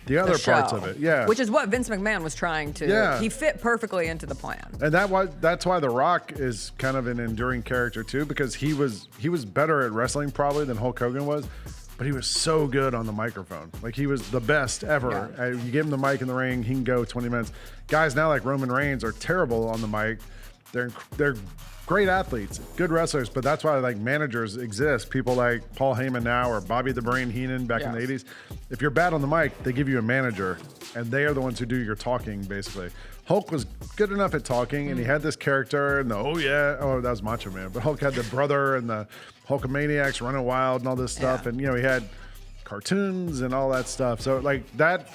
the other parts of it. Which is what Vince McMahon was trying to. He fit perfectly into the plan. And that's why The Rock is kind of an enduring character too, because he was better at wrestling probably than Hulk Hogan was. But he was so good on the microphone. Like he was the best ever. You give him the mic in the ring, he can go 20 minutes. Guys now like Roman Reigns are terrible on the mic. They're great athletes, good wrestlers, but that's why like managers exist. People like Paul Heyman now or Bobby the Brain Heenan back in the 80s. If you're bad on the mic, they give you a manager, and they are the ones who do your talking basically. Hulk was good enough at talking, and he had this character, and that was Macho Man. But Hulk had the brother and the Hulkamaniacs running wild and all this stuff, and he had cartoons and all that stuff. So like that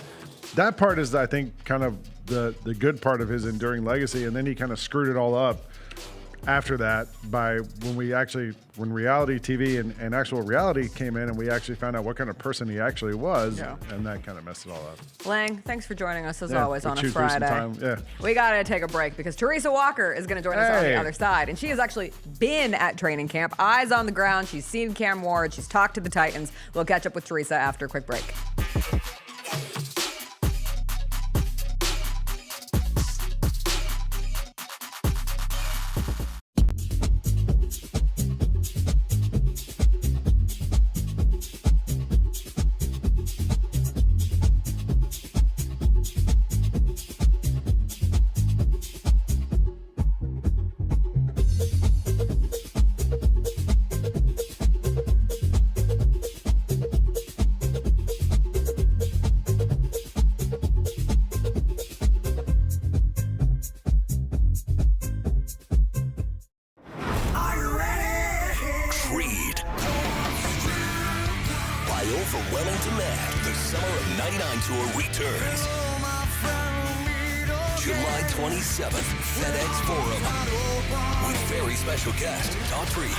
part is, I think, kind of the good part of his enduring legacy, and then he kind of screwed it all up after that by when reality TV and actual reality came in, and we actually found out what kind of person he actually was, and that kind of messed it all up. Lang, thanks for joining us as always on a Friday. We gotta take a break because Teresa Walker is gonna join us on the other side, and she has actually been at training camp, eyes on the ground. She's seen Cam Ward, she's talked to the Titans. We'll catch up with Teresa after a quick break. July 27th FedEx Forum with very special guest Daughtry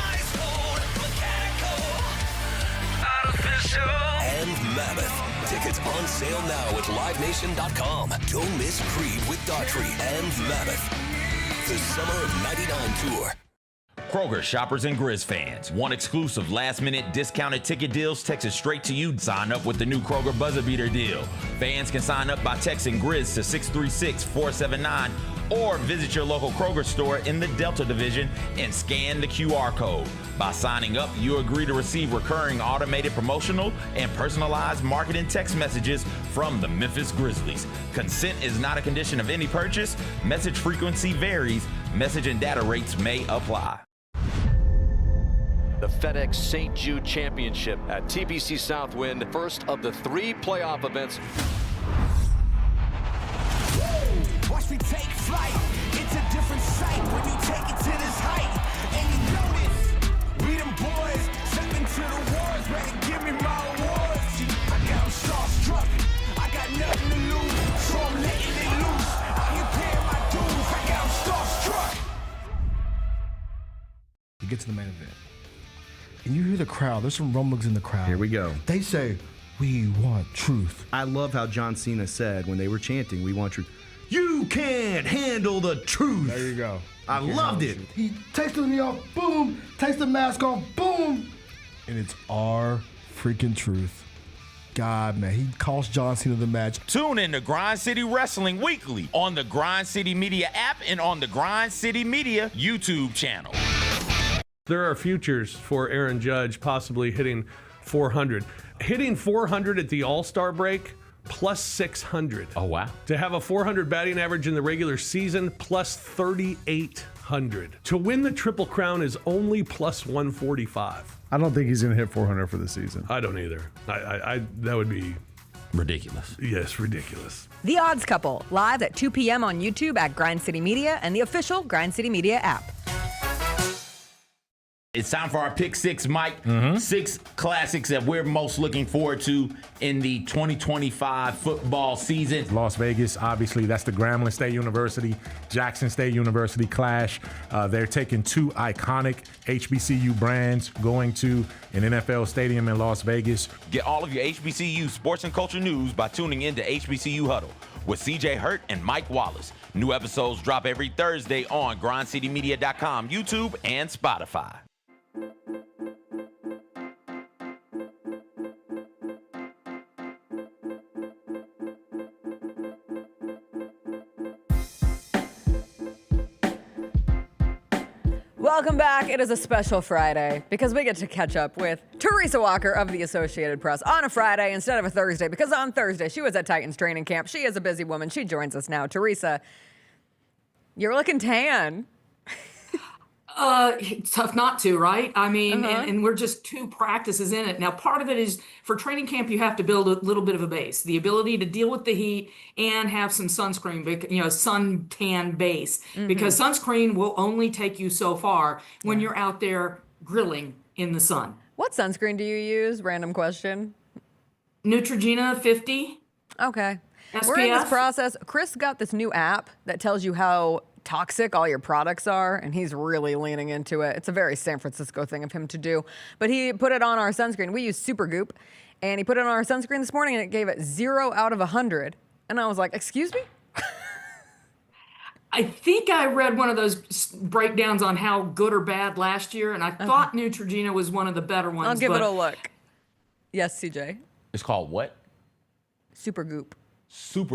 and Mammoth. Tickets on sale now at livenation.com. Don't miss Creed with Daughtry and Mammoth. The Summer of '99 tour. Kroger shoppers and Grizz fans. Want exclusive last-minute discounted ticket deals texted straight to you? Sign up with the new Kroger Buzzer Beater deal. Fans can sign up by texting Grizz to 636-479 or visit your local Kroger store in the Delta Division and scan the QR code. By signing up, you agree to receive recurring automated promotional and personalized marketing text messages from the Memphis Grizzlies. Consent is not a condition of any purchase. Message frequency varies. Message and data rates may apply. The FedEx St. Jude Championship at TPC Southwind, first of the 3 playoff events. Watch me take flight. It's a different sight when you take it to this height. And you notice, we them boys step into the wars, ready to give me my awards. See, I got them starstruck. I got nothing to lose, so I'm letting it loose. I ain't paying my dues. I got them starstruck. You get to the main event. And you hear the crowd. There's some rumblings in the crowd. Here we go. They say, "We want truth." I love how John Cena said when they were chanting, "We want truth." You can't handle the truth. There you go. I loved it. He tasted me off, boom. Takes the mask off, boom. And it's our freaking truth. God, man, he cost John Cena the match. Tune in to Grind City Wrestling weekly on the Grind City Media app and on the Grind City Media YouTube channel. There are futures for Aaron Judge possibly hitting 400. Hitting 400 at the All-Star break, plus 600. Oh, wow. To have a 400 batting average in the regular season, plus 3,800. To win the Triple Crown is only plus 145. I don't think he's going to hit 400 for the season. I don't either. I that would be ridiculous. Yes, ridiculous. The Odds Couple, live at 2 p.m. on YouTube at Grind City Media and the official Grind City Media app. It's time for our Pick Six, Mike. 6 classics that we're most looking forward to in the 2025 football season. Las Vegas, obviously, that's the Grambling State University, Jackson State University clash. They're taking 2 iconic HBCU brands going to an NFL stadium in Las Vegas. Get all of your HBCU sports and culture news by tuning in to HBCU Huddle with CJ Hurt and Mike Wallace. New episodes drop every Thursday on grindcitymedia.com, YouTube, and Spotify. Welcome back. It is a special Friday because we get to catch up with Teresa Walker of the Associated Press on a Friday instead of a Thursday, because on Thursday she was at Titans training camp. She is a busy woman. She joins us now. Teresa, you're looking tan. It's tough not to, right? I mean, and we're just 2 practices in it. Now, part of it is for training camp, you have to build a little bit of a base, the ability to deal with the heat and have some sunscreen, suntan base, because sunscreen will only take you so far when you're out there grilling in the sun. What sunscreen do you use? Random question. Neutrogena 50. Okay. SPF. We're in this process. Chris got this new app that tells you how toxic all your products are, and he's really leaning into it. It's a very San Francisco thing of him to do. But he put it on our sunscreen. We use Supergoop, and he put it on our sunscreen this morning, and it gave it 0 out of 100. And I was like, excuse me? I think I read one of those breakdowns on how good or bad last year, and I thought Neutrogena was one of the better ones. I'll give it a look. Yes, CJ? It's called what? Supergoop.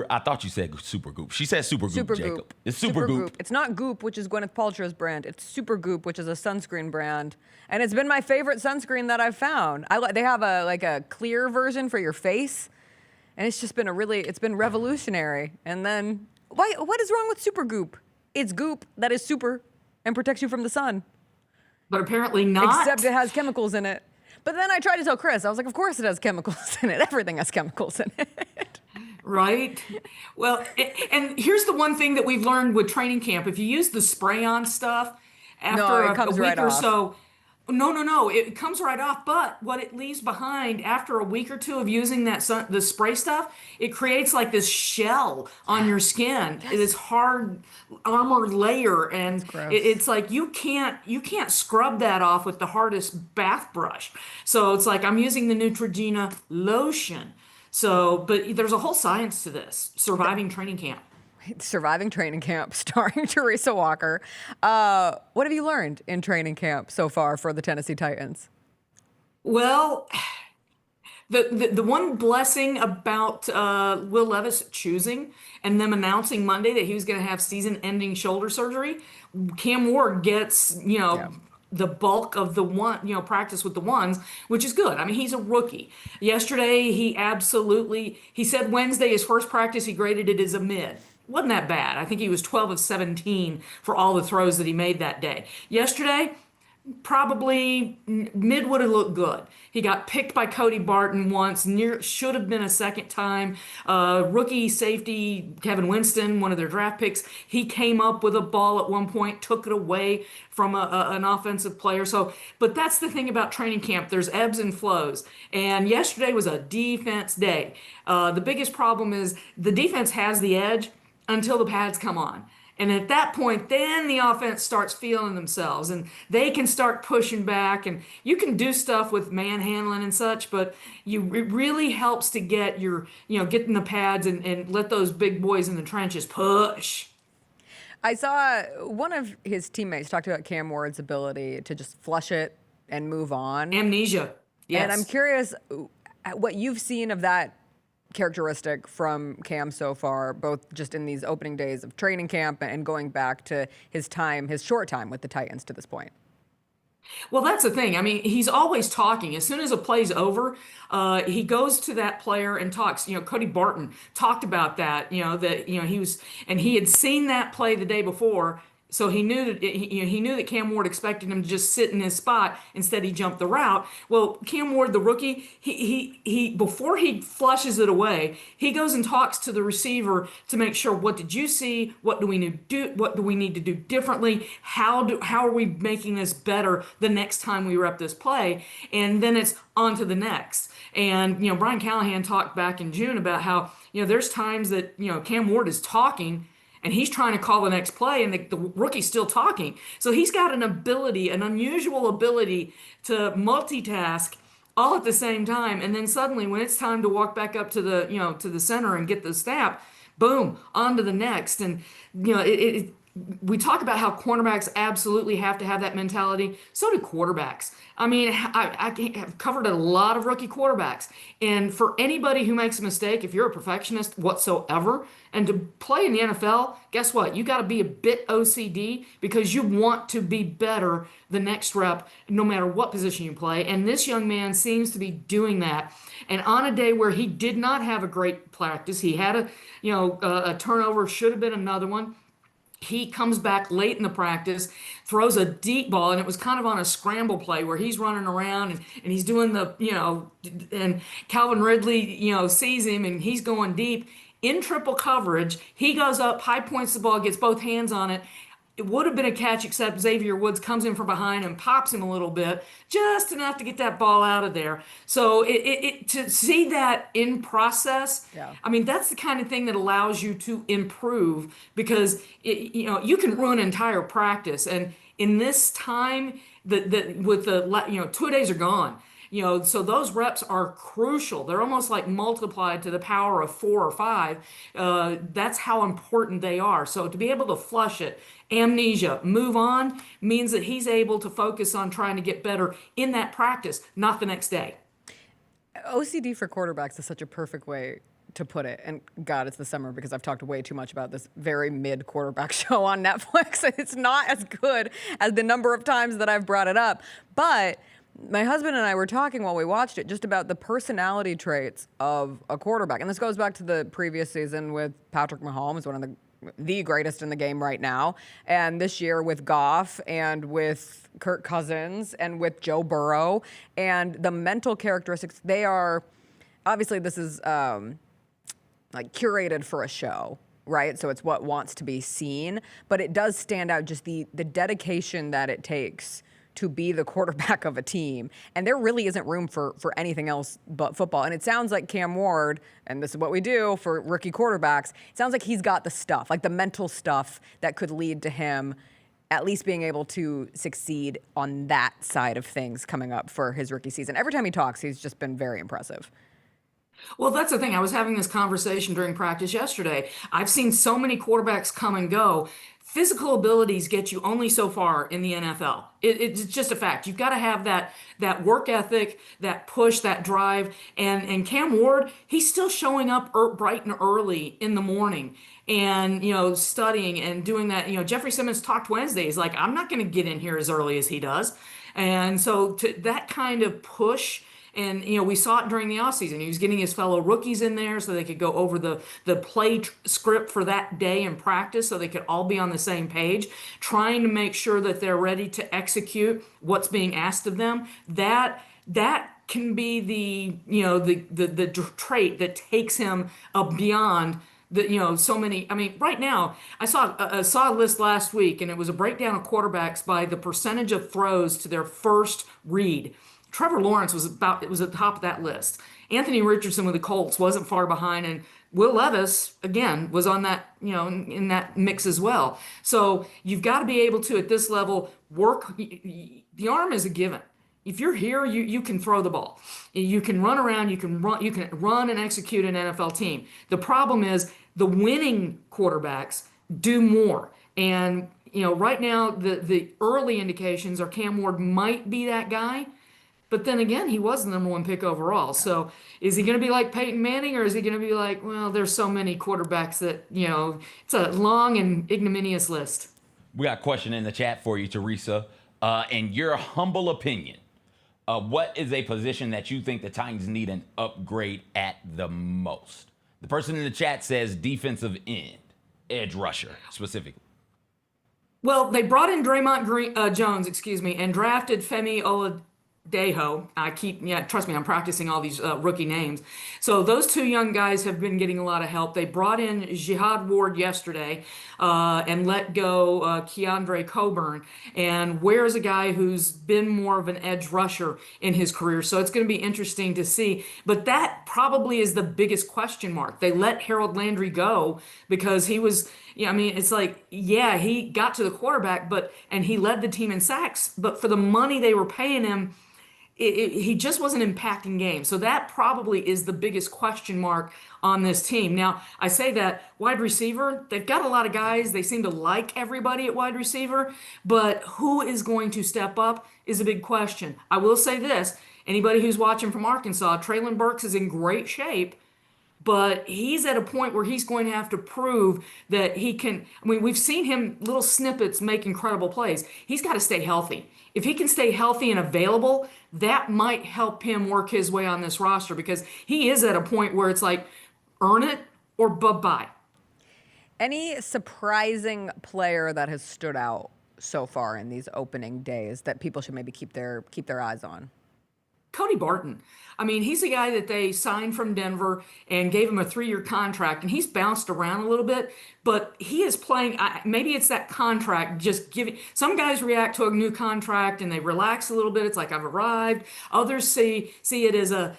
I thought you said Supergoop. She said Supergoop, Jacob. It's Supergoop. It's not Goop, which is Gwyneth Paltrow's brand. It's Supergoop, which is a sunscreen brand. And it's been my favorite sunscreen that I've found. They have a clear version for your face. And it's just been it's been revolutionary. And then, what is wrong with Supergoop? It's goop that is super and protects you from the sun. But apparently not. Except it has chemicals in it. But then I tried to tell Chris, I was like, of course it has chemicals in it. Everything has chemicals in it. Right. Well, and here's the one thing that we've learned with training camp. If you use the spray-on stuff, after a week or so, No. It comes right off. But what it leaves behind after a week or two of using the spray stuff, it creates like this shell on your skin. This hard armor layer, and it's like you can't scrub that off with the hardest bath brush. So it's like I'm using the Neutrogena lotion. So, but there's a whole science to this. Surviving training camp. Surviving Training Camp, starring Teresa Walker. What have you learned in training camp so far for the Tennessee Titans? Well, the one blessing about Will Levis choosing and them announcing Monday that he was going to have season-ending shoulder surgery, Cam Ward gets, the bulk of the practice with the ones, which is good. I mean, he's a rookie. Yesterday, he said Wednesday, his first practice, he graded it as a mid. Wasn't that bad. I think he was 12 of 17 for all the throws that he made that day. Yesterday, probably mid would have looked good. He got picked by Cody Barton once, should have been a second time. Rookie safety Kevin Winston, one of their draft picks, he came up with a ball at one point, took it away from an offensive player. But that's the thing about training camp. There's ebbs and flows. And yesterday was a defense day. The biggest problem is the defense has the edge until the pads come on. And at that point, then the offense starts feeling themselves and they can start pushing back, and you can do stuff with manhandling and such, but it really helps to get get in the pads and let those big boys in the trenches push. I saw one of his teammates talked about Cam Ward's ability to just flush it and move on. Amnesia. Yes. And I'm curious what you've seen of that characteristic from Cam so far, both just in these opening days of training camp and going back to his short time with the Titans to this point. Well, that's the thing. I mean, he's always talking. As soon as a play's over, he goes to that player and talks. Cody Barton talked about that. He had seen that play the day before. So he knew that Cam Ward expected him to just sit in his spot. Instead, he jumped the route. Well, Cam Ward, the rookie, he before he flushes it away, he goes and talks to the receiver to make sure, what did you see? What do we need to do? What do we need to do differently? How are we making this better the next time we rep this play? And then it's on to the next. And Brian Callahan talked back in June about how there's times that Cam Ward is talking and he's trying to call the next play, and the rookie's still talking. So he's got an unusual ability to multitask all at the same time. And then suddenly, when it's time to walk back up to the center and get the snap, boom, on to the next. And we talk about how cornerbacks absolutely have to have that mentality. So do quarterbacks. I mean, I have covered a lot of rookie quarterbacks. And for anybody who makes a mistake, if you're a perfectionist whatsoever, and to play in the NFL, guess what? You got to be a bit OCD because you want to be better the next rep, no matter what position you play. And this young man seems to be doing that. And on a day where he did not have a great practice, he had a turnover, should have been another one. He comes back late in the practice, throws a deep ball, and it was kind of on a scramble play where he's running around and he's doing and Calvin Ridley, sees him and he's going deep in triple coverage. He goes up, high points the ball, gets both hands on it. It would have been a catch, except Xavier Woods comes in from behind and pops him a little bit, just enough to get that ball out of there. So to see that in process, I mean, that's the kind of thing that allows you to improve, because you can ruin an entire practice. And in this time, with the 2 days are gone. So those reps are crucial. They're almost like multiplied to the power of 4 or 5. That's how important they are. So to be able to flush it, amnesia, move on, means that he's able to focus on trying to get better in that practice, not the next day. OCD for quarterbacks is such a perfect way to put it. And God, it's the summer because I've talked way too much about this very mid quarterback show on Netflix. It's not as good as the number of times that I've brought it up. But my husband and I were talking while we watched it just about the personality traits of a quarterback. And this goes back to the previous season with Patrick Mahomes, one of the greatest in the game right now. And this year with Goff and with Kirk Cousins and with Joe Burrow. And the mental characteristics, they are, obviously this is like curated for a show, right? So it's what wants to be seen. But it does stand out, just the dedication that it takes to be the quarterback of a team. And there really isn't room for anything else but football. And it sounds like Cam Ward, and this is what we do for rookie quarterbacks, it sounds like he's got the stuff, like the mental stuff that could lead to him at least being able to succeed on that side of things coming up for his rookie season. Every time he talks, he's just been very impressive. Well, that's the thing. I was having this conversation during practice yesterday. I've seen so many quarterbacks come and go. Physical abilities get you only so far in the NFL. It's just a fact. You've got to have that work ethic, that push, that drive. And Cam Ward, he's still showing up bright and early in the morning and, studying and doing that. Jeffrey Simmons talked Wednesday. He's like, I'm not going to get in here as early as he does. And so to that kind of push. And, we saw it during the offseason. He was getting his fellow rookies in there so they could go over the play script for that day in practice so they could all be on the same page, trying to make sure that they're ready to execute what's being asked of them. That can be the trait that takes him beyond so many. I mean, right now, I saw a list last week, and it was a breakdown of quarterbacks by the percentage of throws to their first read. Trevor Lawrence was at the top of that list. Anthony Richardson with the Colts wasn't far behind, and Will Levis, again, was on that, in that mix as well. So you've got to be able to, at this level, work. The arm is a given. If you're here, you can throw the ball. You can run around, you can run and execute an NFL team. The problem is the winning quarterbacks do more. And, right now, the early indications are Cam Ward might be that guy. But then again, he was the number one pick overall. So is he going to be like Peyton Manning, or is he going to be like, well, there's so many quarterbacks that, it's a long and ignominious list. We got a question in the chat for you, Teresa. In your humble opinion, what is a position that you think the Titans need an upgrade at the most? The person in the chat says defensive end, edge rusher specifically. Well, they brought in Draymond Jones, and drafted Femi Oladipo. Trust me, I'm practicing all these rookie names. So those two young guys have been getting a lot of help. They brought in Jihad Ward yesterday and let go Keandre Coburn. And where's a guy who's been more of an edge rusher in his career? So it's going to be interesting to see. But that probably is the biggest question mark. They let Harold Landry go because he was... it's like, he got to the quarterback, and he led the team in sacks. But for the money they were paying him, he just wasn't impacting games. So that probably is the biggest question mark on this team. Now, I say that wide receiver, they've got a lot of guys. They seem to like everybody at wide receiver. But who is going to step up is a big question. I will say this. Anybody who's watching from Arkansas, Traylon Burks is in great shape. But he's at a point where he's going to have to prove that he can. I mean, we've seen him little snippets make incredible plays. He's got to stay healthy. If he can stay healthy and available, that might help him work his way on this roster because he is at a point where it's like, earn it or bye-bye. Any surprising player that has stood out so far in these opening days that people should maybe keep their eyes on? Cody Barton. I mean, he's a guy that they signed from Denver and gave him a 3-year contract, and he's bounced around a little bit, but he is playing. Maybe it's that contract just giving. Some guys react to a new contract and they relax a little bit. It's like, I've arrived. Others see it as a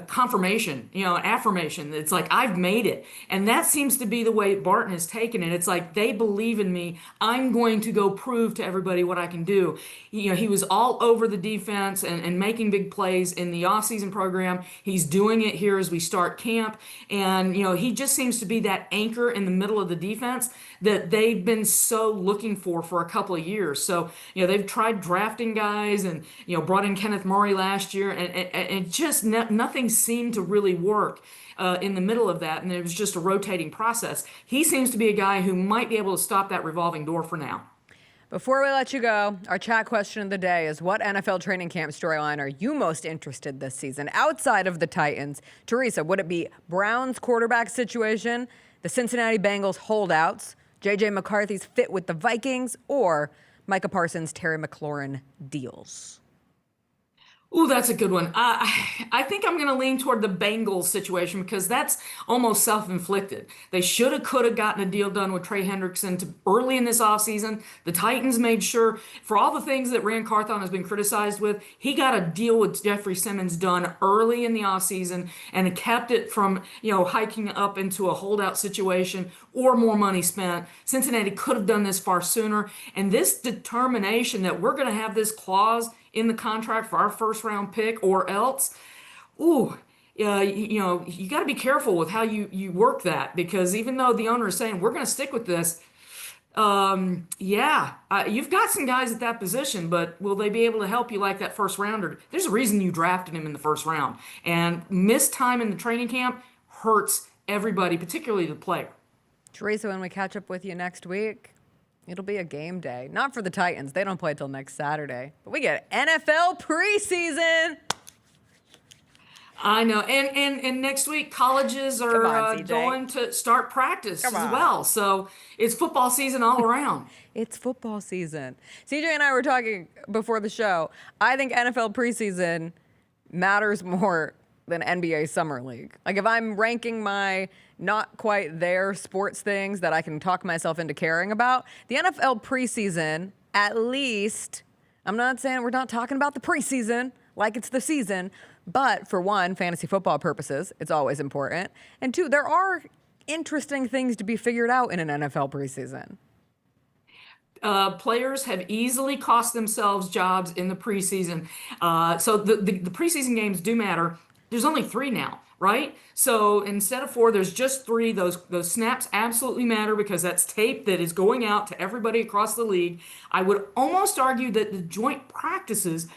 confirmation, an affirmation. It's like, I've made it. And that seems to be the way Barton has taken it. It's like, they believe in me. I'm going to go prove to everybody what I can do. He was all over the defense and making big plays in the offseason program. He's doing it here as we start camp. And, he just seems to be that anchor in the middle of the defense that they've been so looking for a couple of years. So, they've tried drafting guys and, brought in Kenneth Murray last year and just nothing seemed to really work in the middle of that. And it was just a rotating process. He seems to be a guy who might be able to stop that revolving door for now. Before we let you go, our chat question of the day is, what NFL training camp storyline are you most interested this season outside of the Titans? Teresa, would it be Browns quarterback situation, the Cincinnati Bengals holdouts, J.J. McCarthy's fit with the Vikings, or Micah Parsons, Terry McLaurin deals? Ooh, that's a good one. I think I'm going to lean toward the Bengals situation because that's almost self-inflicted. They should have, could have gotten a deal done with Trey Hendrickson early in this offseason. The Titans made sure, for all the things that Rand Carthon has been criticized with, he got a deal with Jeffrey Simmons done early in the offseason and kept it from, hiking up into a holdout situation or more money spent. Cincinnati could have done this far sooner. And this determination that we're going to have this clause in the contract for our first round pick or else, you got to be careful with how you work that, because even though the owner is saying we're going to stick with this, you've got some guys at that position, but will they be able to help you like that first rounder? There's a reason you drafted him in the first round, and missed time in the training camp hurts everybody, particularly the player. Teresa, when we catch up with you next week, it'll be a game day. Not for the Titans. They don't play till next Saturday. But we get NFL preseason. I know. And next week, colleges are going to start practice as well. So it's football season all around. It's football season. CJ and I were talking before the show. I think NFL preseason matters more than NBA Summer League. Like, if I'm ranking my not quite there sports things that I can talk myself into caring about, the NFL preseason, at least, I'm not saying we're not talking about the preseason like it's the season, but for one, fantasy football purposes, it's always important. And two, there are interesting things to be figured out in an NFL preseason. Players have easily cost themselves jobs in the preseason. So the preseason games do matter. There's only 3 now, right? So instead of 4, there's just 3. Those snaps absolutely matter because that's tape that is going out to everybody across the league. I would almost argue that the joint practices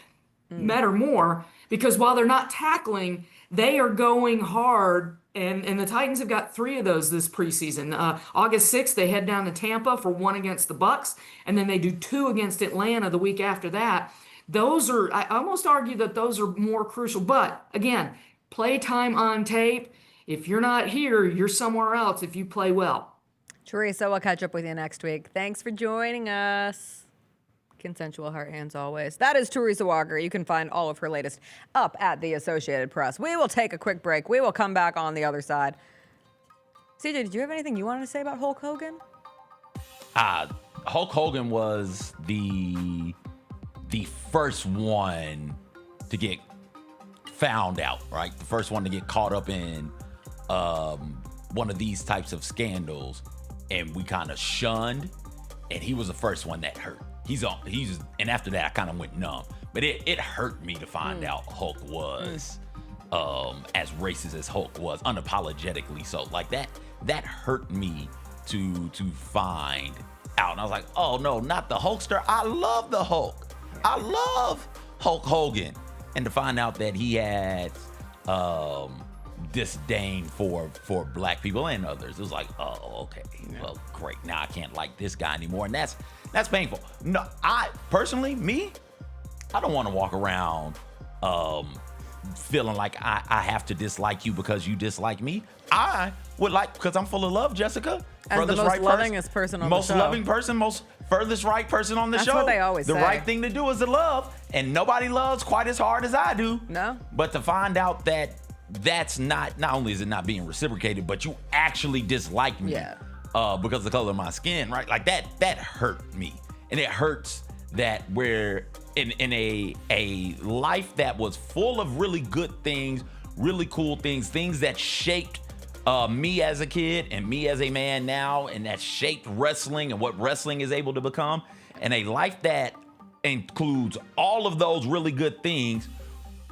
matter more because while they're not tackling, they are going hard. And the Titans have got 3 of those this preseason. August 6th, they head down to Tampa for 1 against the Bucs, and then they do 2 against Atlanta the week after that. Those are, I almost argue that those are more crucial. But again, play time on tape. If you're not here, you're somewhere else if you play well. Teresa, we'll catch up with you next week. Thanks for joining us. Consensual heart hands always. That is Teresa Walker. You can find all of her latest up at the Associated Press. We will take a quick break. We will come back on the other side. CJ, did you have anything you wanted to say about Hulk Hogan? Hulk Hogan was the first one to get found out, right? The first one to get caught up in one of these types of scandals, and we kind of shunned, and he was the first one that hurt. And after that, I kind of went numb. But it hurt me to find out Hulk was as racist as Hulk was, unapologetically so. Like that hurt me to find out. And I was like, oh no, not the Hulkster. I love the Hulk. I love Hulk Hogan. And to find out that he had disdain for black people and others, it was like, oh, okay, well, great. Now I can't like this guy anymore. And that's painful. No, I personally, I don't want to walk around feeling like I have to dislike you because you dislike me. I would like, because I'm full of love, Jessica. As the most lovingest person on the show. Most loving person, most furthest right person on the show. That's what they always say. The right thing to do is to love, and nobody loves quite as hard as I do. No. But to find out that that's not only is it not being reciprocated, but you actually dislike me because of the color of my skin, right? Like that hurt me. And it hurts that we're in a life that was full of really good things, really cool things that shaped me as a kid and me as a man now, and that shaped wrestling and what wrestling is able to become. And a life that includes all of those really good things,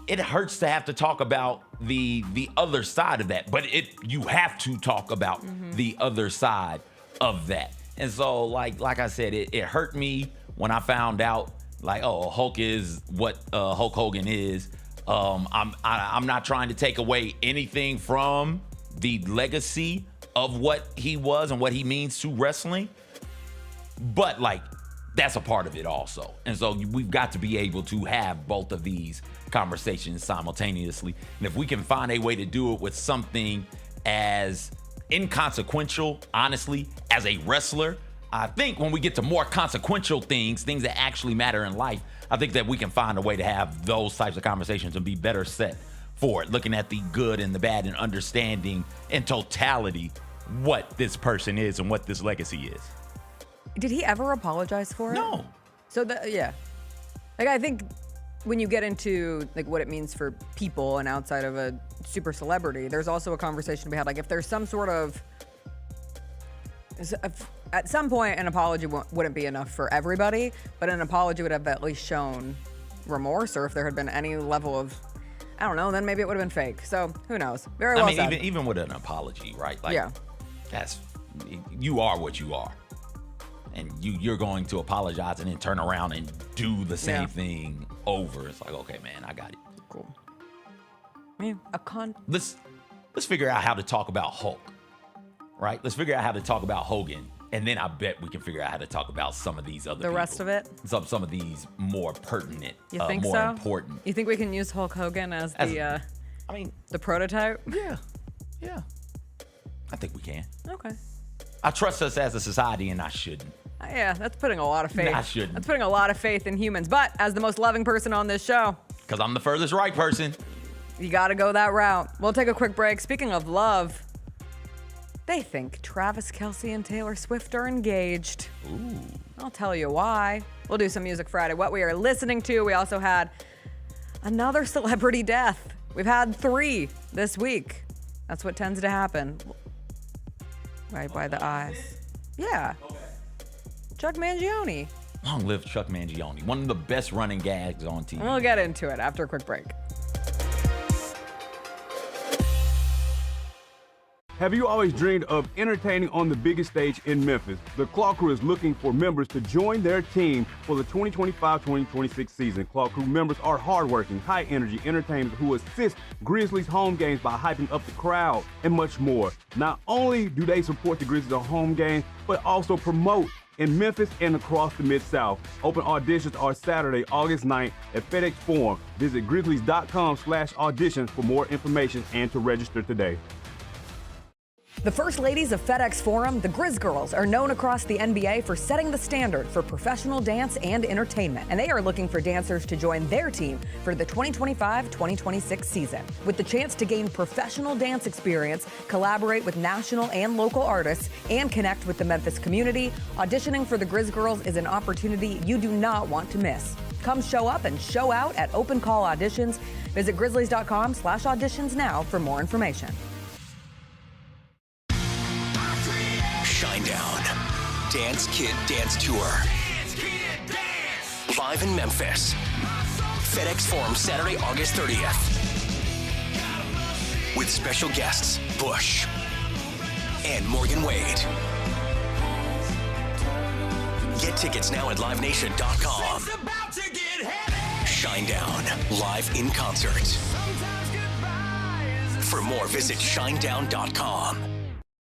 it hurts to have to talk about the other side of that. But you have to talk about the other side of that. And so, like I said, it hurt me when I found out, like, oh, Hulk is what Hulk Hogan is. I'm not trying to take away anything from the legacy of what he was and what he means to wrestling, but like that's a part of it also. And so we've got to be able to have both of these conversations simultaneously. And if we can find a way to do it with something as inconsequential, honestly, as a wrestler, I think when we get to more consequential things that actually matter in life, I think that we can find a way to have those types of conversations and be better set for it, looking at the good and the bad and understanding in totality what this person is and what this legacy is. Did he ever apologize for it? No. So, yeah. Like, I think when you get into, like, what it means for people and outside of a super celebrity, there's also a conversation to be had. Like, if there's some sort of... At some point, an apology wouldn't be enough for everybody, but an apology would have at least shown remorse, or if there had been any level of, I don't know, then maybe it would have been fake. So, who knows? Very well said. Even with an apology, right? Like, yeah. You are what you are. And you're going to apologize and then turn around and do the same thing over. It's like, okay, man, I got it. Cool. Yeah, Let's figure out how to talk about Hulk, right? Let's figure out how to talk about Hogan, and then I bet we can figure out how to talk about some of these other people. Rest of it? Some of these more pertinent, you think more so? important. You think we can use Hulk Hogan as the prototype? Yeah. I think we can. Okay. I trust us as a society, and I shouldn't. Yeah, that's putting a lot of faith. I shouldn't. That's putting a lot of faith in humans. But as the most loving person on this show, because I'm the furthest right person, you got to go that route. We'll take a quick break. Speaking of love, they think Travis Kelce and Taylor Swift are engaged. Ooh. I'll tell you why. We'll do some Music Friday. What we are listening to, we also had another celebrity death. We've had 3 this week. That's what tends to happen. Right by the eyes. Yeah. Chuck Mangione. Long live Chuck Mangione. One of the best running gags on TV. We'll get into it after a quick break. Have you always dreamed of entertaining on the biggest stage in Memphis? The Claw Crew is looking for members to join their team for the 2025-2026 season. Claw Crew members are hardworking, high-energy entertainers who assist Grizzlies home games by hyping up the crowd and much more. Not only do they support the Grizzlies at home games, but also promote in Memphis and across the Mid-South. Open auditions are Saturday, August 9th at FedEx Forum. Visit grizzlies.com/auditions for more information and to register today. The First Ladies of FedEx Forum, the Grizz Girls, are known across the NBA for setting the standard for professional dance and entertainment, and they are looking for dancers to join their team for the 2025-2026 season. With the chance to gain professional dance experience, collaborate with national and local artists, and connect with the Memphis community, auditioning for the Grizz Girls is an opportunity you do not want to miss. Come show up and show out at Open Call Auditions. Visit grizzlies.com/auditions now for more information. Shinedown. Dance Kid Dance Tour. Live in Memphis. FedEx Forum Saturday, August 30th. With special guests, Bush and Morgan Wade. Get tickets now at livenation.com. Shinedown, live in concert. For more, visit shinedown.com.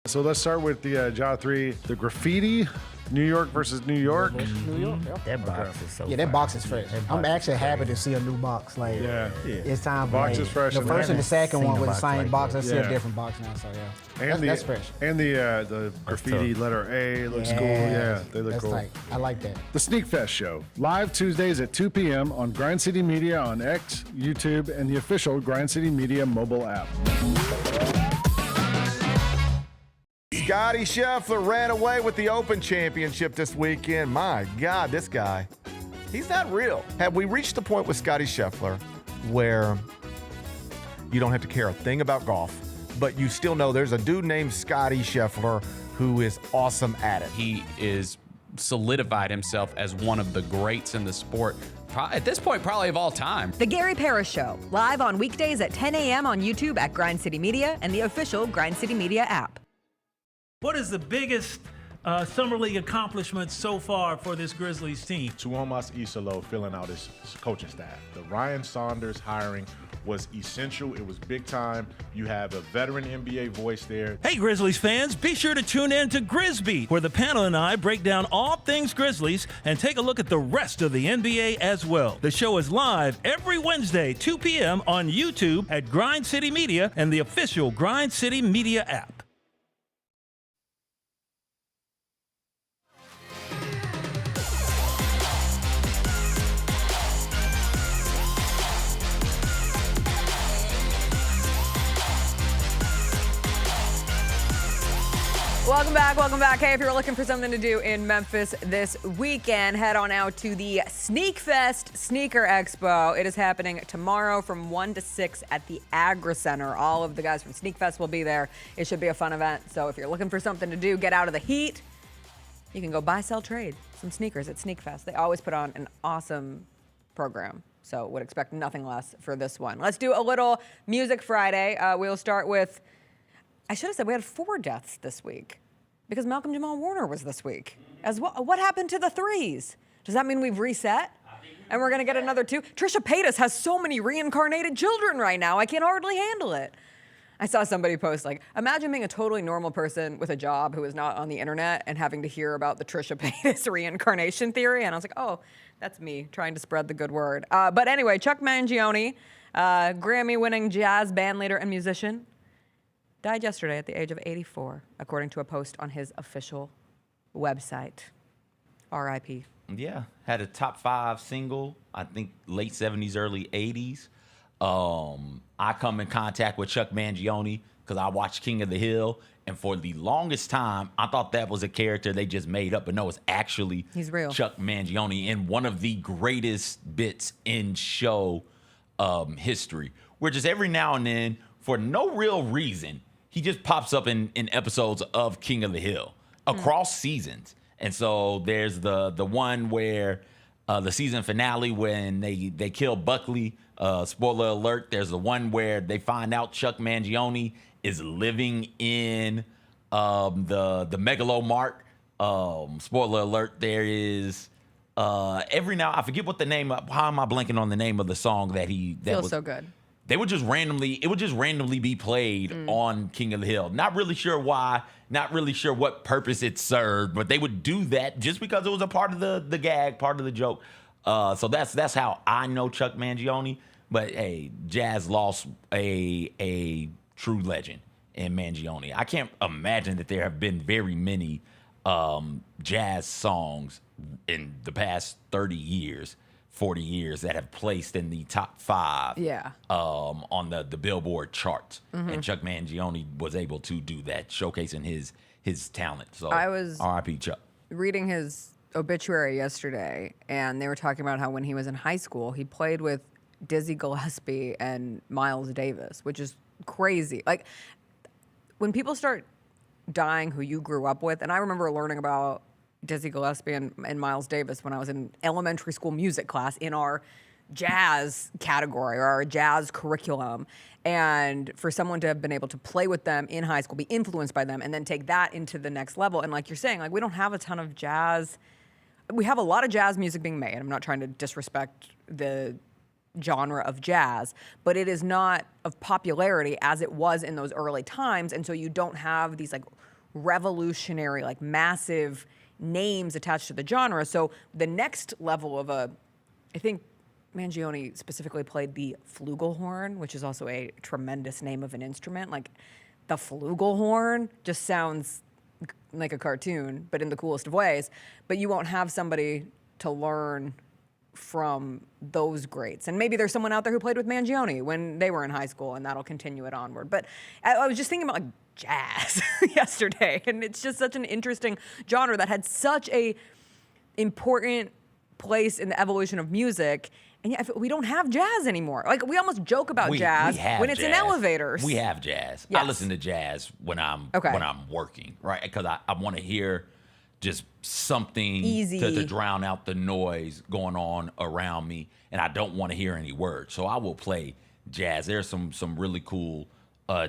So let's start with the Ja 3, the graffiti, New York versus New York. New York? That box is so that box is fresh. I'm actually happy to see a new box. Like, it's time. Box is fresh. The first and the second one with the same box. I see a Yeah. different box now. So yeah, And that's fresh. And the graffiti letter A looks cool. Yeah, they look That's cool. tight. I like that. The Sneak Fest Show, live Tuesdays at 2 p.m. on Grind City Media on X, YouTube, and the official Grind City Media mobile app. Scotty Scheffler ran away with the Open Championship this weekend. My God, this guy, he's not real. Have we reached the point with Scotty Scheffler where you don't have to care a thing about golf, but you still know there's a dude named Scotty Scheffler who is awesome at it? He is solidified himself as one of the greats in the sport. At this point, probably of all time. The Gary Parrish Show, live on weekdays at 10 a.m. on YouTube at Grind City Media and the official Grind City Media app. What is the biggest Summer League accomplishment so far for this Grizzlies team? Tuomas Isalo filling out his coaching staff. The Ryan Saunders hiring was essential. It was big time. You have a veteran NBA voice there. Hey, Grizzlies fans, be sure to tune in to GrizzBeat, where the panel and I break down all things Grizzlies and take a look at the rest of the NBA as well. The show is live every Wednesday, 2 p.m. on YouTube at Grind City Media and the official Grind City Media app. Welcome back, welcome back. Hey, if you're looking for something to do in Memphis this weekend, head on out to the Sneak Fest Sneaker Expo. It is happening tomorrow from 1 to 6 at the Agri Center. All of the guys from Sneak Fest will be there. It should be a fun event. So if you're looking for something to do, get out of the heat, you can go buy, sell, trade some sneakers at Sneak Fest. They always put on an awesome program. So would expect nothing less for this one. Let's do a little Music Friday. We'll start with, I should have said we had 4 deaths this week because Malcolm Jamal Warner was this week. As well. What happened to the 3s? Does that mean we've reset? And we're going to get another 2? Trisha Paytas has so many reincarnated children right now, I can hardly handle it. I saw somebody post, like, imagine being a totally normal person with a job who is not on the internet and having to hear about the Trisha Paytas reincarnation theory. And I was like, oh, that's me trying to spread the good word. But anyway, Chuck Mangione, Grammy-winning jazz bandleader and musician, died yesterday at the age of 84, according to a post on his official website. R.I.P. Yeah, had a top 5 single, I think late 70s, early 80s. I come in contact with Chuck Mangione because I watched King of the Hill, and for the longest time, I thought that was a character they just made up, but no, it's actually he's real. Chuck Mangione in one of the greatest bits in show history, where just every now and then, for no real reason, he just pops up in episodes of King of the Hill across seasons. And so there's the one where the season finale when they kill Buckley. Spoiler alert, there's the one where they find out Chuck Mangione is living in the Megalomart. Spoiler alert, there is every now, I forget what the name, how am I blanking on the name of the song that Feels so good. It would just randomly be played on King of the Hill. Not really sure why, not really sure what purpose it served, but they would do that just because it was a part of the gag, part of the joke. So that's how I know Chuck Mangione. But hey, jazz lost a true legend in Mangione. I can't imagine that there have been very many jazz songs in the past 30 years, 40 years that have placed in the top 5 on the Billboard charts. And Chuck Mangione was able to do that, showcasing his talent. So I was R.I.P. Chuck. Reading his obituary yesterday, and they were talking about how when he was in high school, he played with Dizzy Gillespie and Miles Davis, which is crazy. Like, when people start dying who you grew up with, and I remember learning about Dizzy Gillespie and Miles Davis when I was in elementary school music class in our jazz category or our jazz curriculum. And for someone to have been able to play with them in high school, be influenced by them, and then take that into the next level. And like you're saying, like, we don't have a ton of jazz. We have a lot of jazz music being made. I'm not trying to disrespect the genre of jazz, but it is not of popularity as it was in those early times. And so you don't have these like revolutionary, like massive names attached to the genre. So the next level of I think Mangione specifically played the flugelhorn, which is also a tremendous name of an instrument. Like, the flugelhorn just sounds like a cartoon, but in the coolest of ways. But you won't have somebody to learn from those greats. And maybe there's someone out there who played with Mangione when they were in high school, and that'll continue it onward. But I was just thinking about like jazz yesterday, and it's just such an interesting genre that had such a important place in the evolution of music. And yet we don't have jazz anymore. Like, we almost joke about jazz when it's in elevators. We have jazz. Yes. I listen to jazz when I'm working, right? Because I want to hear just something easy to drown out the noise going on around me, and I don't want to hear any words. So I will play jazz. There's some really cool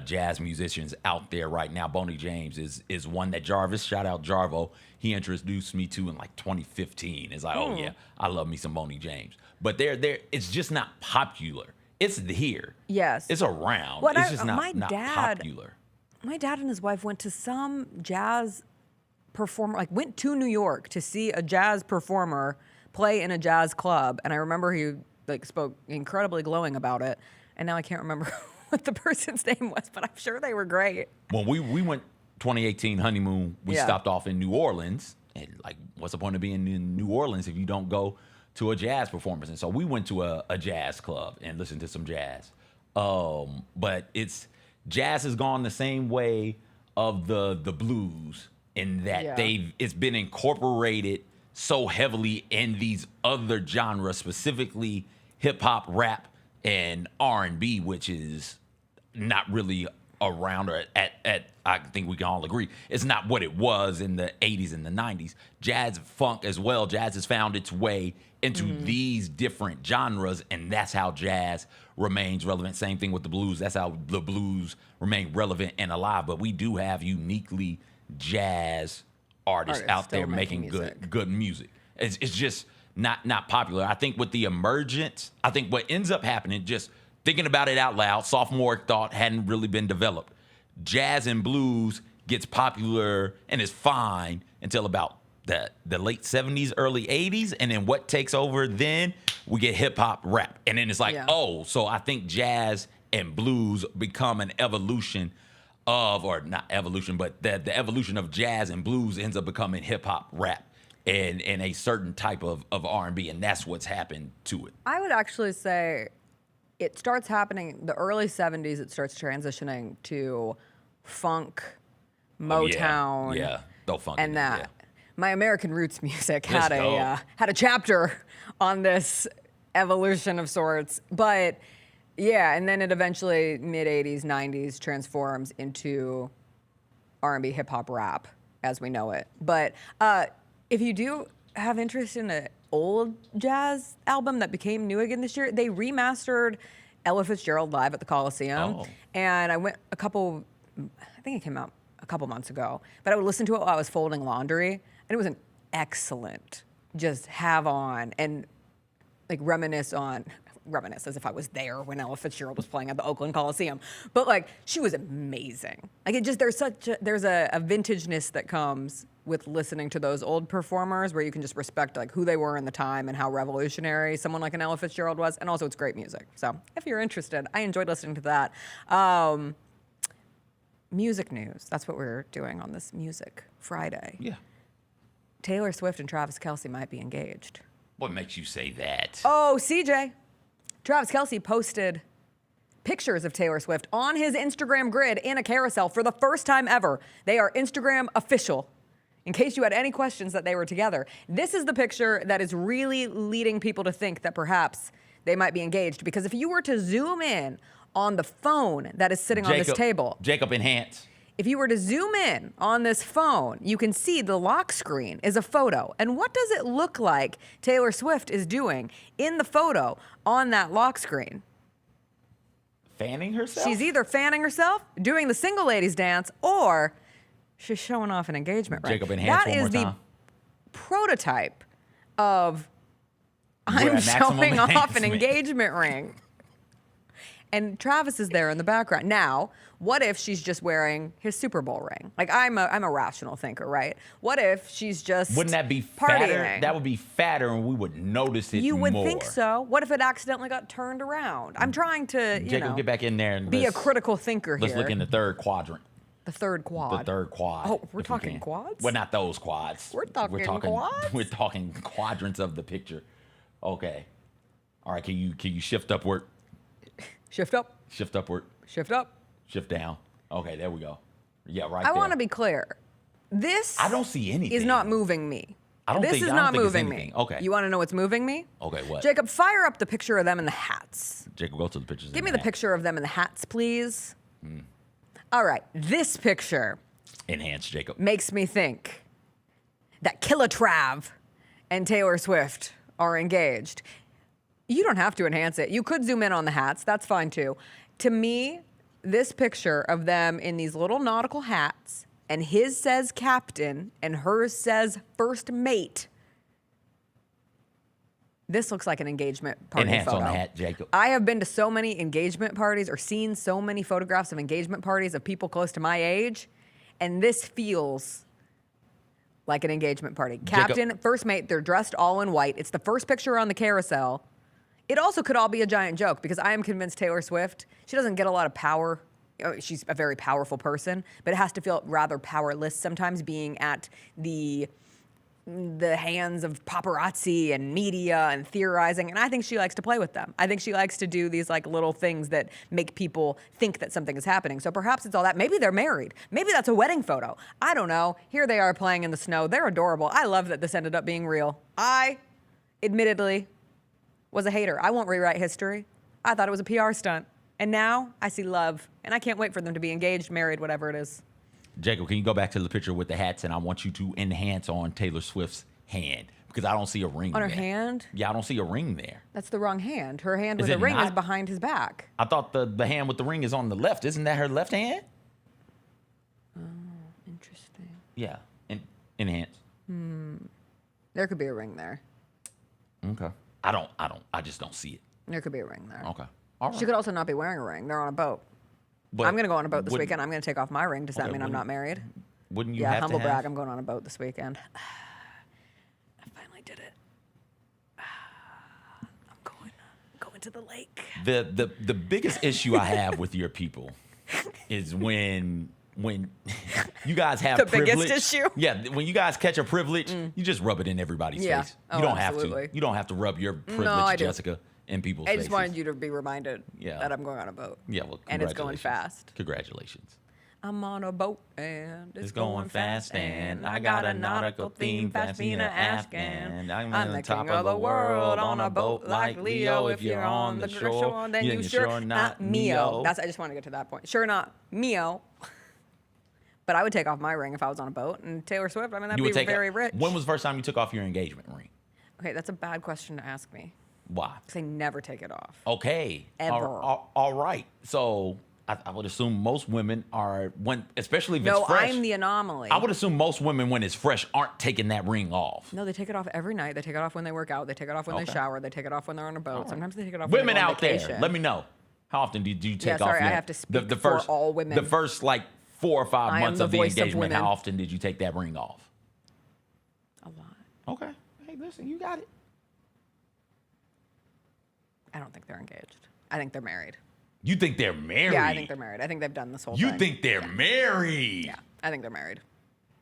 jazz musicians out there right now. Boney James is one that Jarvis, shout out Jarvo, he introduced me to in like 2015. It's like, oh yeah, I love me some Boney James. But it's just not popular. It's here. Yes. It's around. Well, it's just not popular. My dad and his wife went to some jazz performer, like went to New York to see a jazz performer play in a jazz club. And I remember he like spoke incredibly glowing about it. And now I can't remember what the person's name was, but I'm sure they were great. When we went 2018 honeymoon, we stopped off in New Orleans. And like, what's the point of being in New Orleans if you don't go to a jazz performance? And so we went to a jazz club and listened to some jazz. But jazz has gone the same way of the blues in that it's been incorporated so heavily in these other genres, specifically hip hop, rap, and R&B, which is not really around or at I think we can all agree it's not what it was in the 80s and the 90s. Jazz, funk as well. Jazz has found its way into these different genres, and that's how jazz remains relevant. Same thing with the blues. That's how the blues remain relevant and alive. But we do have uniquely jazz artists out there making good music. It's just not popular. I think with the emergence, I think what ends up happening, just thinking about it out loud, sophomore thought hadn't really been developed. Jazz and blues gets popular and is fine until about the late 70s, early 80s. And then what takes over then, we get hip hop, rap. And then it's like, so I think jazz and blues become an evolution of, or not evolution, but the evolution of jazz and blues ends up becoming hip hop, rap, and a certain type of R&B. And that's what's happened to it. I would actually say it starts happening the early 70s. It starts transitioning to funk, Motown, and that. My American Roots music had a chapter on this evolution of sorts, but and then it eventually mid 80s, 90s transforms into R&B, hip hop, rap as we know it. But if you do have interest in an old jazz album that became new again this year, they remastered Ella Fitzgerald live at the Coliseum, and I went I think it came out a couple months ago, but I would listen to it while I was folding laundry, and it was an excellent just have on and like reminisce as if I was there when Ella Fitzgerald was playing at the Oakland Coliseum. But like, she was amazing. Like, it just, there's a vintageness that comes with listening to those old performers where you can just respect like who they were in the time and how revolutionary someone like an Ella Fitzgerald was. And also it's great music. So if you're interested, I enjoyed listening to that. Music news. That's what we're doing on this Music Friday. Yeah. Taylor Swift and Travis Kelce might be engaged. What makes you say that? Oh, CJ. Travis Kelce posted pictures of Taylor Swift on his Instagram grid in a carousel for the first time ever. They are Instagram official. In case you had any questions that they were together, this is the picture that is really leading people to think that perhaps they might be engaged. Because if you were to zoom in on the phone that is sitting on this table. Jacob, enhance. If you were to zoom in on this phone, you can see the lock screen is a photo. And what does it look like Taylor Swift is doing in the photo on that lock screen? Fanning herself? She's either fanning herself, doing the single ladies dance, or she's showing off an engagement ring. Jacob, enhance that one is more the time. prototype of I'm showing off an engagement ring. And Travis is there in the background. Now, what if she's just wearing his Super Bowl ring? Like, I'm a rational thinker, right? What if she's just Wouldn't that be fatter? That would be fatter, and we would notice it more. You would think so. What if it accidentally got turned around? I'm trying to, Jacob, get back in there and be a critical thinker here. Let's look in the third quadrant. The third quad. The third quad. Oh, we're talking quads? Well, not those quads. We're talking quads? We're talking quadrants of the picture. Okay. All right, can you shift upward? Shift up. Shift upward. Shift up. Shift down. Okay, there we go. Yeah, right I there. want to be clear. This I don't see anything. is not moving me. This is not moving me. Okay. You want to know what's moving me? Okay, what? Jacob, fire up the picture of them in the hats. Jacob, go to the pictures. Give me the picture of them in the hats, please. All right, this picture Enhance, Jacob. makes me think that Killa Trav and Taylor Swift are engaged. You don't have to enhance it. You could zoom in on the hats. That's fine too. To me, this picture of them in these little nautical hats, and his says captain and hers says first mate. This looks like an engagement party Enhance photo. on the hat, Jacob. I have been to so many engagement parties or seen so many photographs of engagement parties of people close to my age, and this feels like an engagement party. Captain, first mate, they're dressed all in white. It's the first picture on the carousel. It also could all be a giant joke because I am convinced Taylor Swift, she doesn't get a lot of power. She's a very powerful person, but it has to feel rather powerless sometimes being at the the hands of paparazzi and media and theorizing, and I think she likes to play with them. I think she likes to do these like little things that make people think that something is happening. So perhaps it's all that. Maybe they're married. Maybe that's a wedding photo. I don't know. Here they are playing in the snow. They're adorable. I love that this ended up being real. I, admittedly, was a hater. I won't rewrite history. I thought it was a PR stunt. And now I see love, and I can't wait for them to be engaged, married, whatever it is. Jacob, can you go back to the picture with the hats, and I want you to enhance on Taylor Swift's hand, because I don't see a ring on her there. hand? Yeah, I don't see a ring there. That's the wrong hand. Her hand with Is the it ring is not? behind his back. I thought the hand with the ring is on the left. Isn't that her left hand? Oh, interesting. Yeah, enhance. There could be a ring there. Okay. I just don't see it. There could be a ring there. Okay. All right. She could also not be wearing a ring. They're on a boat. But I'm going to go on a boat this wouldn't- weekend. I'm going to take off my ring. Does that Okay, mean I'm not married? Wouldn't you Yeah, have humble to have? brag. I'm going on a boat this weekend. I finally did it. I'm going to the lake. The biggest issue I have with your people is when you guys have The privilege. biggest issue? Yeah, when you guys catch a privilege, you just rub it in everybody's Yeah. face. Oh, You don't absolutely. have to. You don't have to rub your privilege, I do. Jessica, in people's I faces. just wanted you to be reminded Yeah. that I'm going on a boat. Yeah, well, And it's going congratulations. fast. Congratulations. I'm on a boat and It's going fast, and I got a nautical theme, Fastina Afghan. I'm on the top of the world on a boat like Leo. If you're on the shore, then you sure not Mio. I just want to get to that point. Sure not Mio. But I would take off my ring if I was on a boat. And Taylor Swift, I mean, that'd You be would take very rich. When was the first time you took off your engagement ring? Okay, that's a bad question to ask me. Why? Because I never take it off. Okay. Ever. All right. So I would assume most women are, especially if it's No, fresh. I'm the anomaly. I would assume most women, when it's fresh, aren't taking that ring off. No, they take it off every night. They take it off when they work out. They take it off when they Okay. shower. They take it off when they're on a boat. Sometimes they take it off Women when they go on out there, vacation. let me know. How often do you take Yeah, off sorry, I your, have to speak the for first, all women. The first 4 or 5 I am months the of the voice of engagement, how women. often did you take that ring off? A lot. Okay. Hey, listen, you got it. I don't think they're engaged. I think they're married. You think they're married? Yeah, I think they're married. I think they've done this whole You thing. think they're married? Yeah, I think they're married.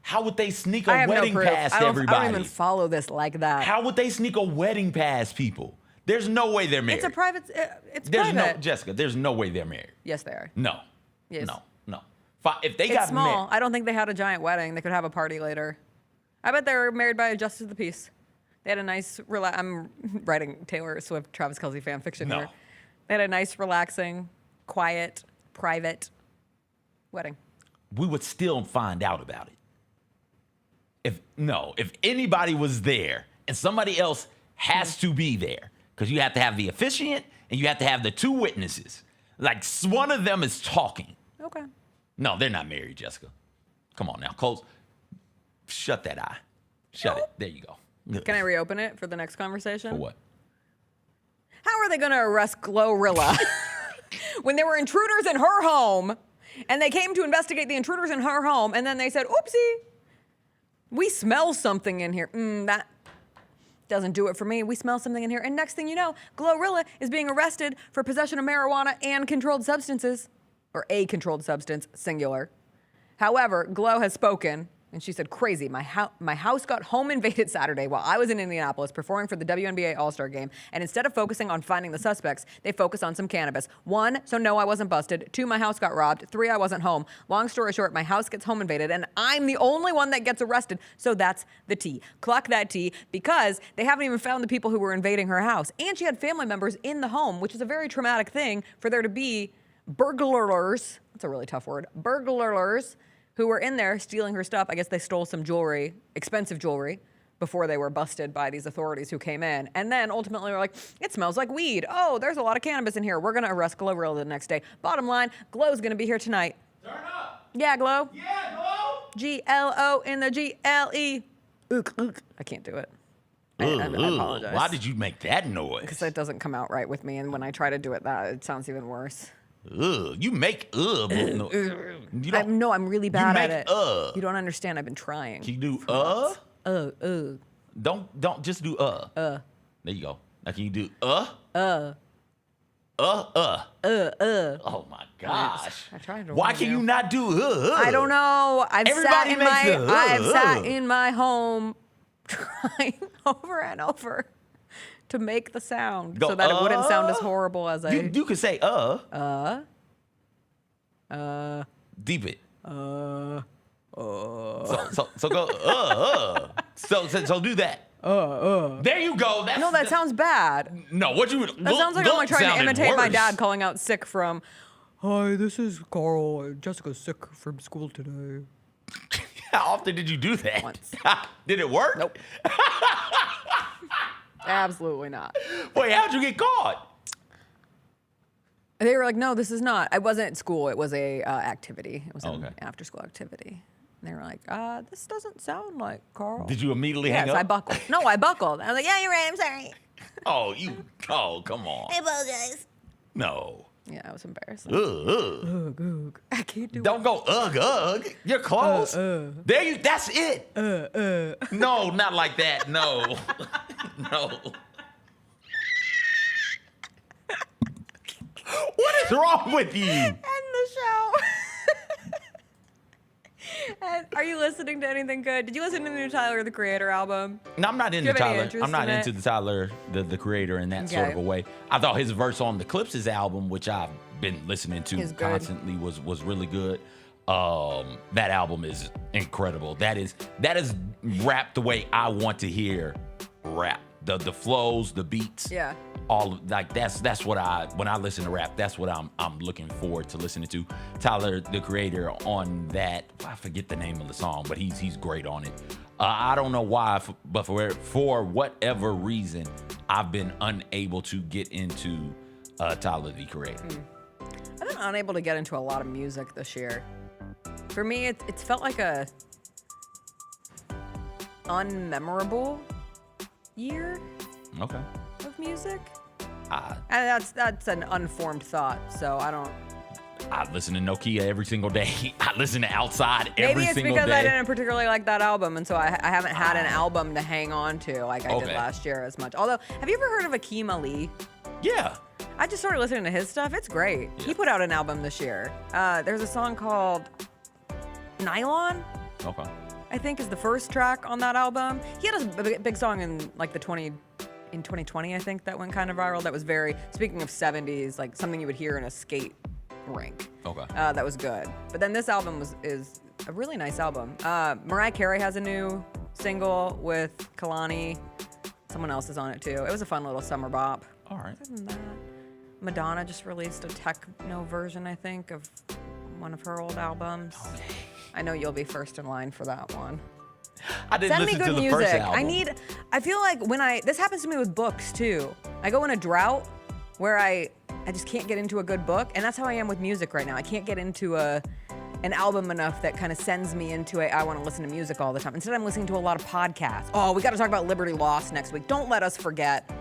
How would they sneak I a have wedding no proof. past I don't everybody? even follow this like that. How would they sneak a wedding past people? There's no way they're married. It's a private. It's There's private. no, Jessica, there's no way they're married. Yes, they are. No. Yes. No. If they It's got small. married. I don't think they had a giant wedding. They could have a party later. I bet they were married by a justice of the peace. They had a nice, I'm writing Taylor Swift, Travis Kelce fan fiction here. They had a nice, relaxing, quiet, private wedding. We would still find out about it. If anybody was there and somebody else has to be there, because you have to have the officiant and you have to have the 2 witnesses. Like one of them is talking. Okay. No, they're not married, Jessica. Come on now, close. Shut that eye. Shut it. There you go. Can I reopen it for the next conversation? For what? How are they going to arrest Glorilla when there were intruders in her home and they came to investigate the intruders in her home and then they said, oopsie, we smell something in here. That doesn't do it for me. We smell something in here. And next thing you know, Glorilla is being arrested for possession of marijuana and controlled substances, or a controlled substance, singular. However, Glow has spoken. And she said, crazy, my house got home invaded Saturday while I was in Indianapolis performing for the WNBA All-Star Game. And instead of focusing on finding the suspects, they focused on some cannabis. 1, so no, I wasn't busted. 2, my house got robbed. 3, I wasn't home. Long story short, my house gets home invaded and I'm the only one that gets arrested. So that's the tea. Clock that tea, because they haven't even found the people who were invading her house. And she had family members in the home, which is a very traumatic thing for there to be burglars. That's a really tough word. Burglars who were in there stealing her stuff. I guess they stole some jewelry, expensive jewelry, before they were busted by these authorities who came in. And then ultimately were like, it smells like weed. Oh, there's a lot of cannabis in here. We're going to arrest Glorilla the next day. Bottom line, Glow's going to be here tonight. Turn up. Yeah, Glow. Yeah, Glow. G-L-O in the G-L-E. Ook, ook. I can't do it. I apologize. Why did you make that noise? Because it doesn't come out right with me. And when I try to do it, it sounds even worse. You make no. I'm really bad at it. You You don't understand. I've been trying. Can you do Don't just do There you go. Now can you do Oh my gosh. I tried to. Why can you not do I don't know. I've Everybody sat makes in my home trying over and over to make the sound so that it wouldn't sound as horrible as I. You could say Deep it. So go So do that. There you go. No, that sounds bad. No, what you? That sounds like I'm like trying to sounded imitate my worse. dad calling out sick from. Hi, this is Carl. Jessica's sick from school today. How often did you do that? Once. Did it work? Nope. Absolutely not. Wait, how'd you get caught? They were like, no, this is not. I wasn't at school. It was a activity. It was an after-school activity. And they were like, this doesn't sound like Carl. Did you immediately hang up? Yes, I buckled. No, I buckled. I was like, yeah, you're right. I'm sorry. Oh, come on. I apologize. No. Yeah, I was embarrassing. Ugh. I can't do Don't it. go ugh. You're close. There you. That's it. No, not like that. No. No. What is wrong with you? End the show. And are you listening to anything good? Did you listen to the new Tyler, the Creator album? No, I'm not Do into you have any Tyler. interest I'm not in into it? the Tyler, the creator, in that sort of a way. I thought his verse on the Clipses album, which I've been listening to Is good. constantly, was really good. That album is incredible. That is rap the way I want to hear rap. The flows, the beats. Yeah. All like that's what when I listen to rap, that's what I'm looking forward to listening to. Tyler, the Creator, on that. I forget the name of the song, but he's great on it. I don't know why, but for whatever reason, I've been unable to get into Tyler, the Creator. I've been unable to get into a lot of music this year. For me, it's felt like a unmemorable year Okay. of music. And that's an unformed thought, so I listen to Nokia every single day. I listen to Outside maybe every it's single because day. I didn't particularly like that album, and so I haven't had an album to hang on to like I did last year as much. Although, have you ever heard of Akeem Ali? Yeah. I just started listening to his stuff. It's great. He put out an album this year. There's a song called Nylon. Okay. I think is the first track on that album. He had a big song in like in 2020, I think, that went kind of viral. That was very, speaking of 70s, like something you would hear in a skate rink. Okay. That was good. But then this album is a really nice album. Mariah Carey has a new single with Kalani. Someone else is on it too. It was a fun little summer bop. All right. Other than that, Madonna just released a techno version, I think, of one of her old albums. Okay. I know you'll be first in line for that one. I didn't Send me listen good to the music. first album. I feel like this happens to me with books too. I go in a drought where I just can't get into a good book, and that's how I am with music right now. I can't get into an album enough that kind of sends me into I want to listen to music all the time. Instead, I'm listening to a lot of podcasts. Oh, we got to talk about Liberty Lost next week. Don't let us forget.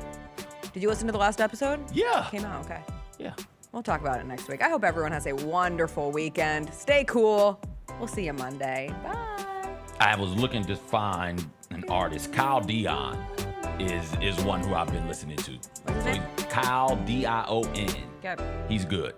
Did you listen to the last episode? Yeah. It came out, okay. Yeah. We'll talk about it next week. I hope everyone has a wonderful weekend. Stay cool. We'll see you Monday. Bye. I was looking to find an artist. Kyle Dion is one who I've been listening to. What's his name? Kyle Dion. Okay. He's good.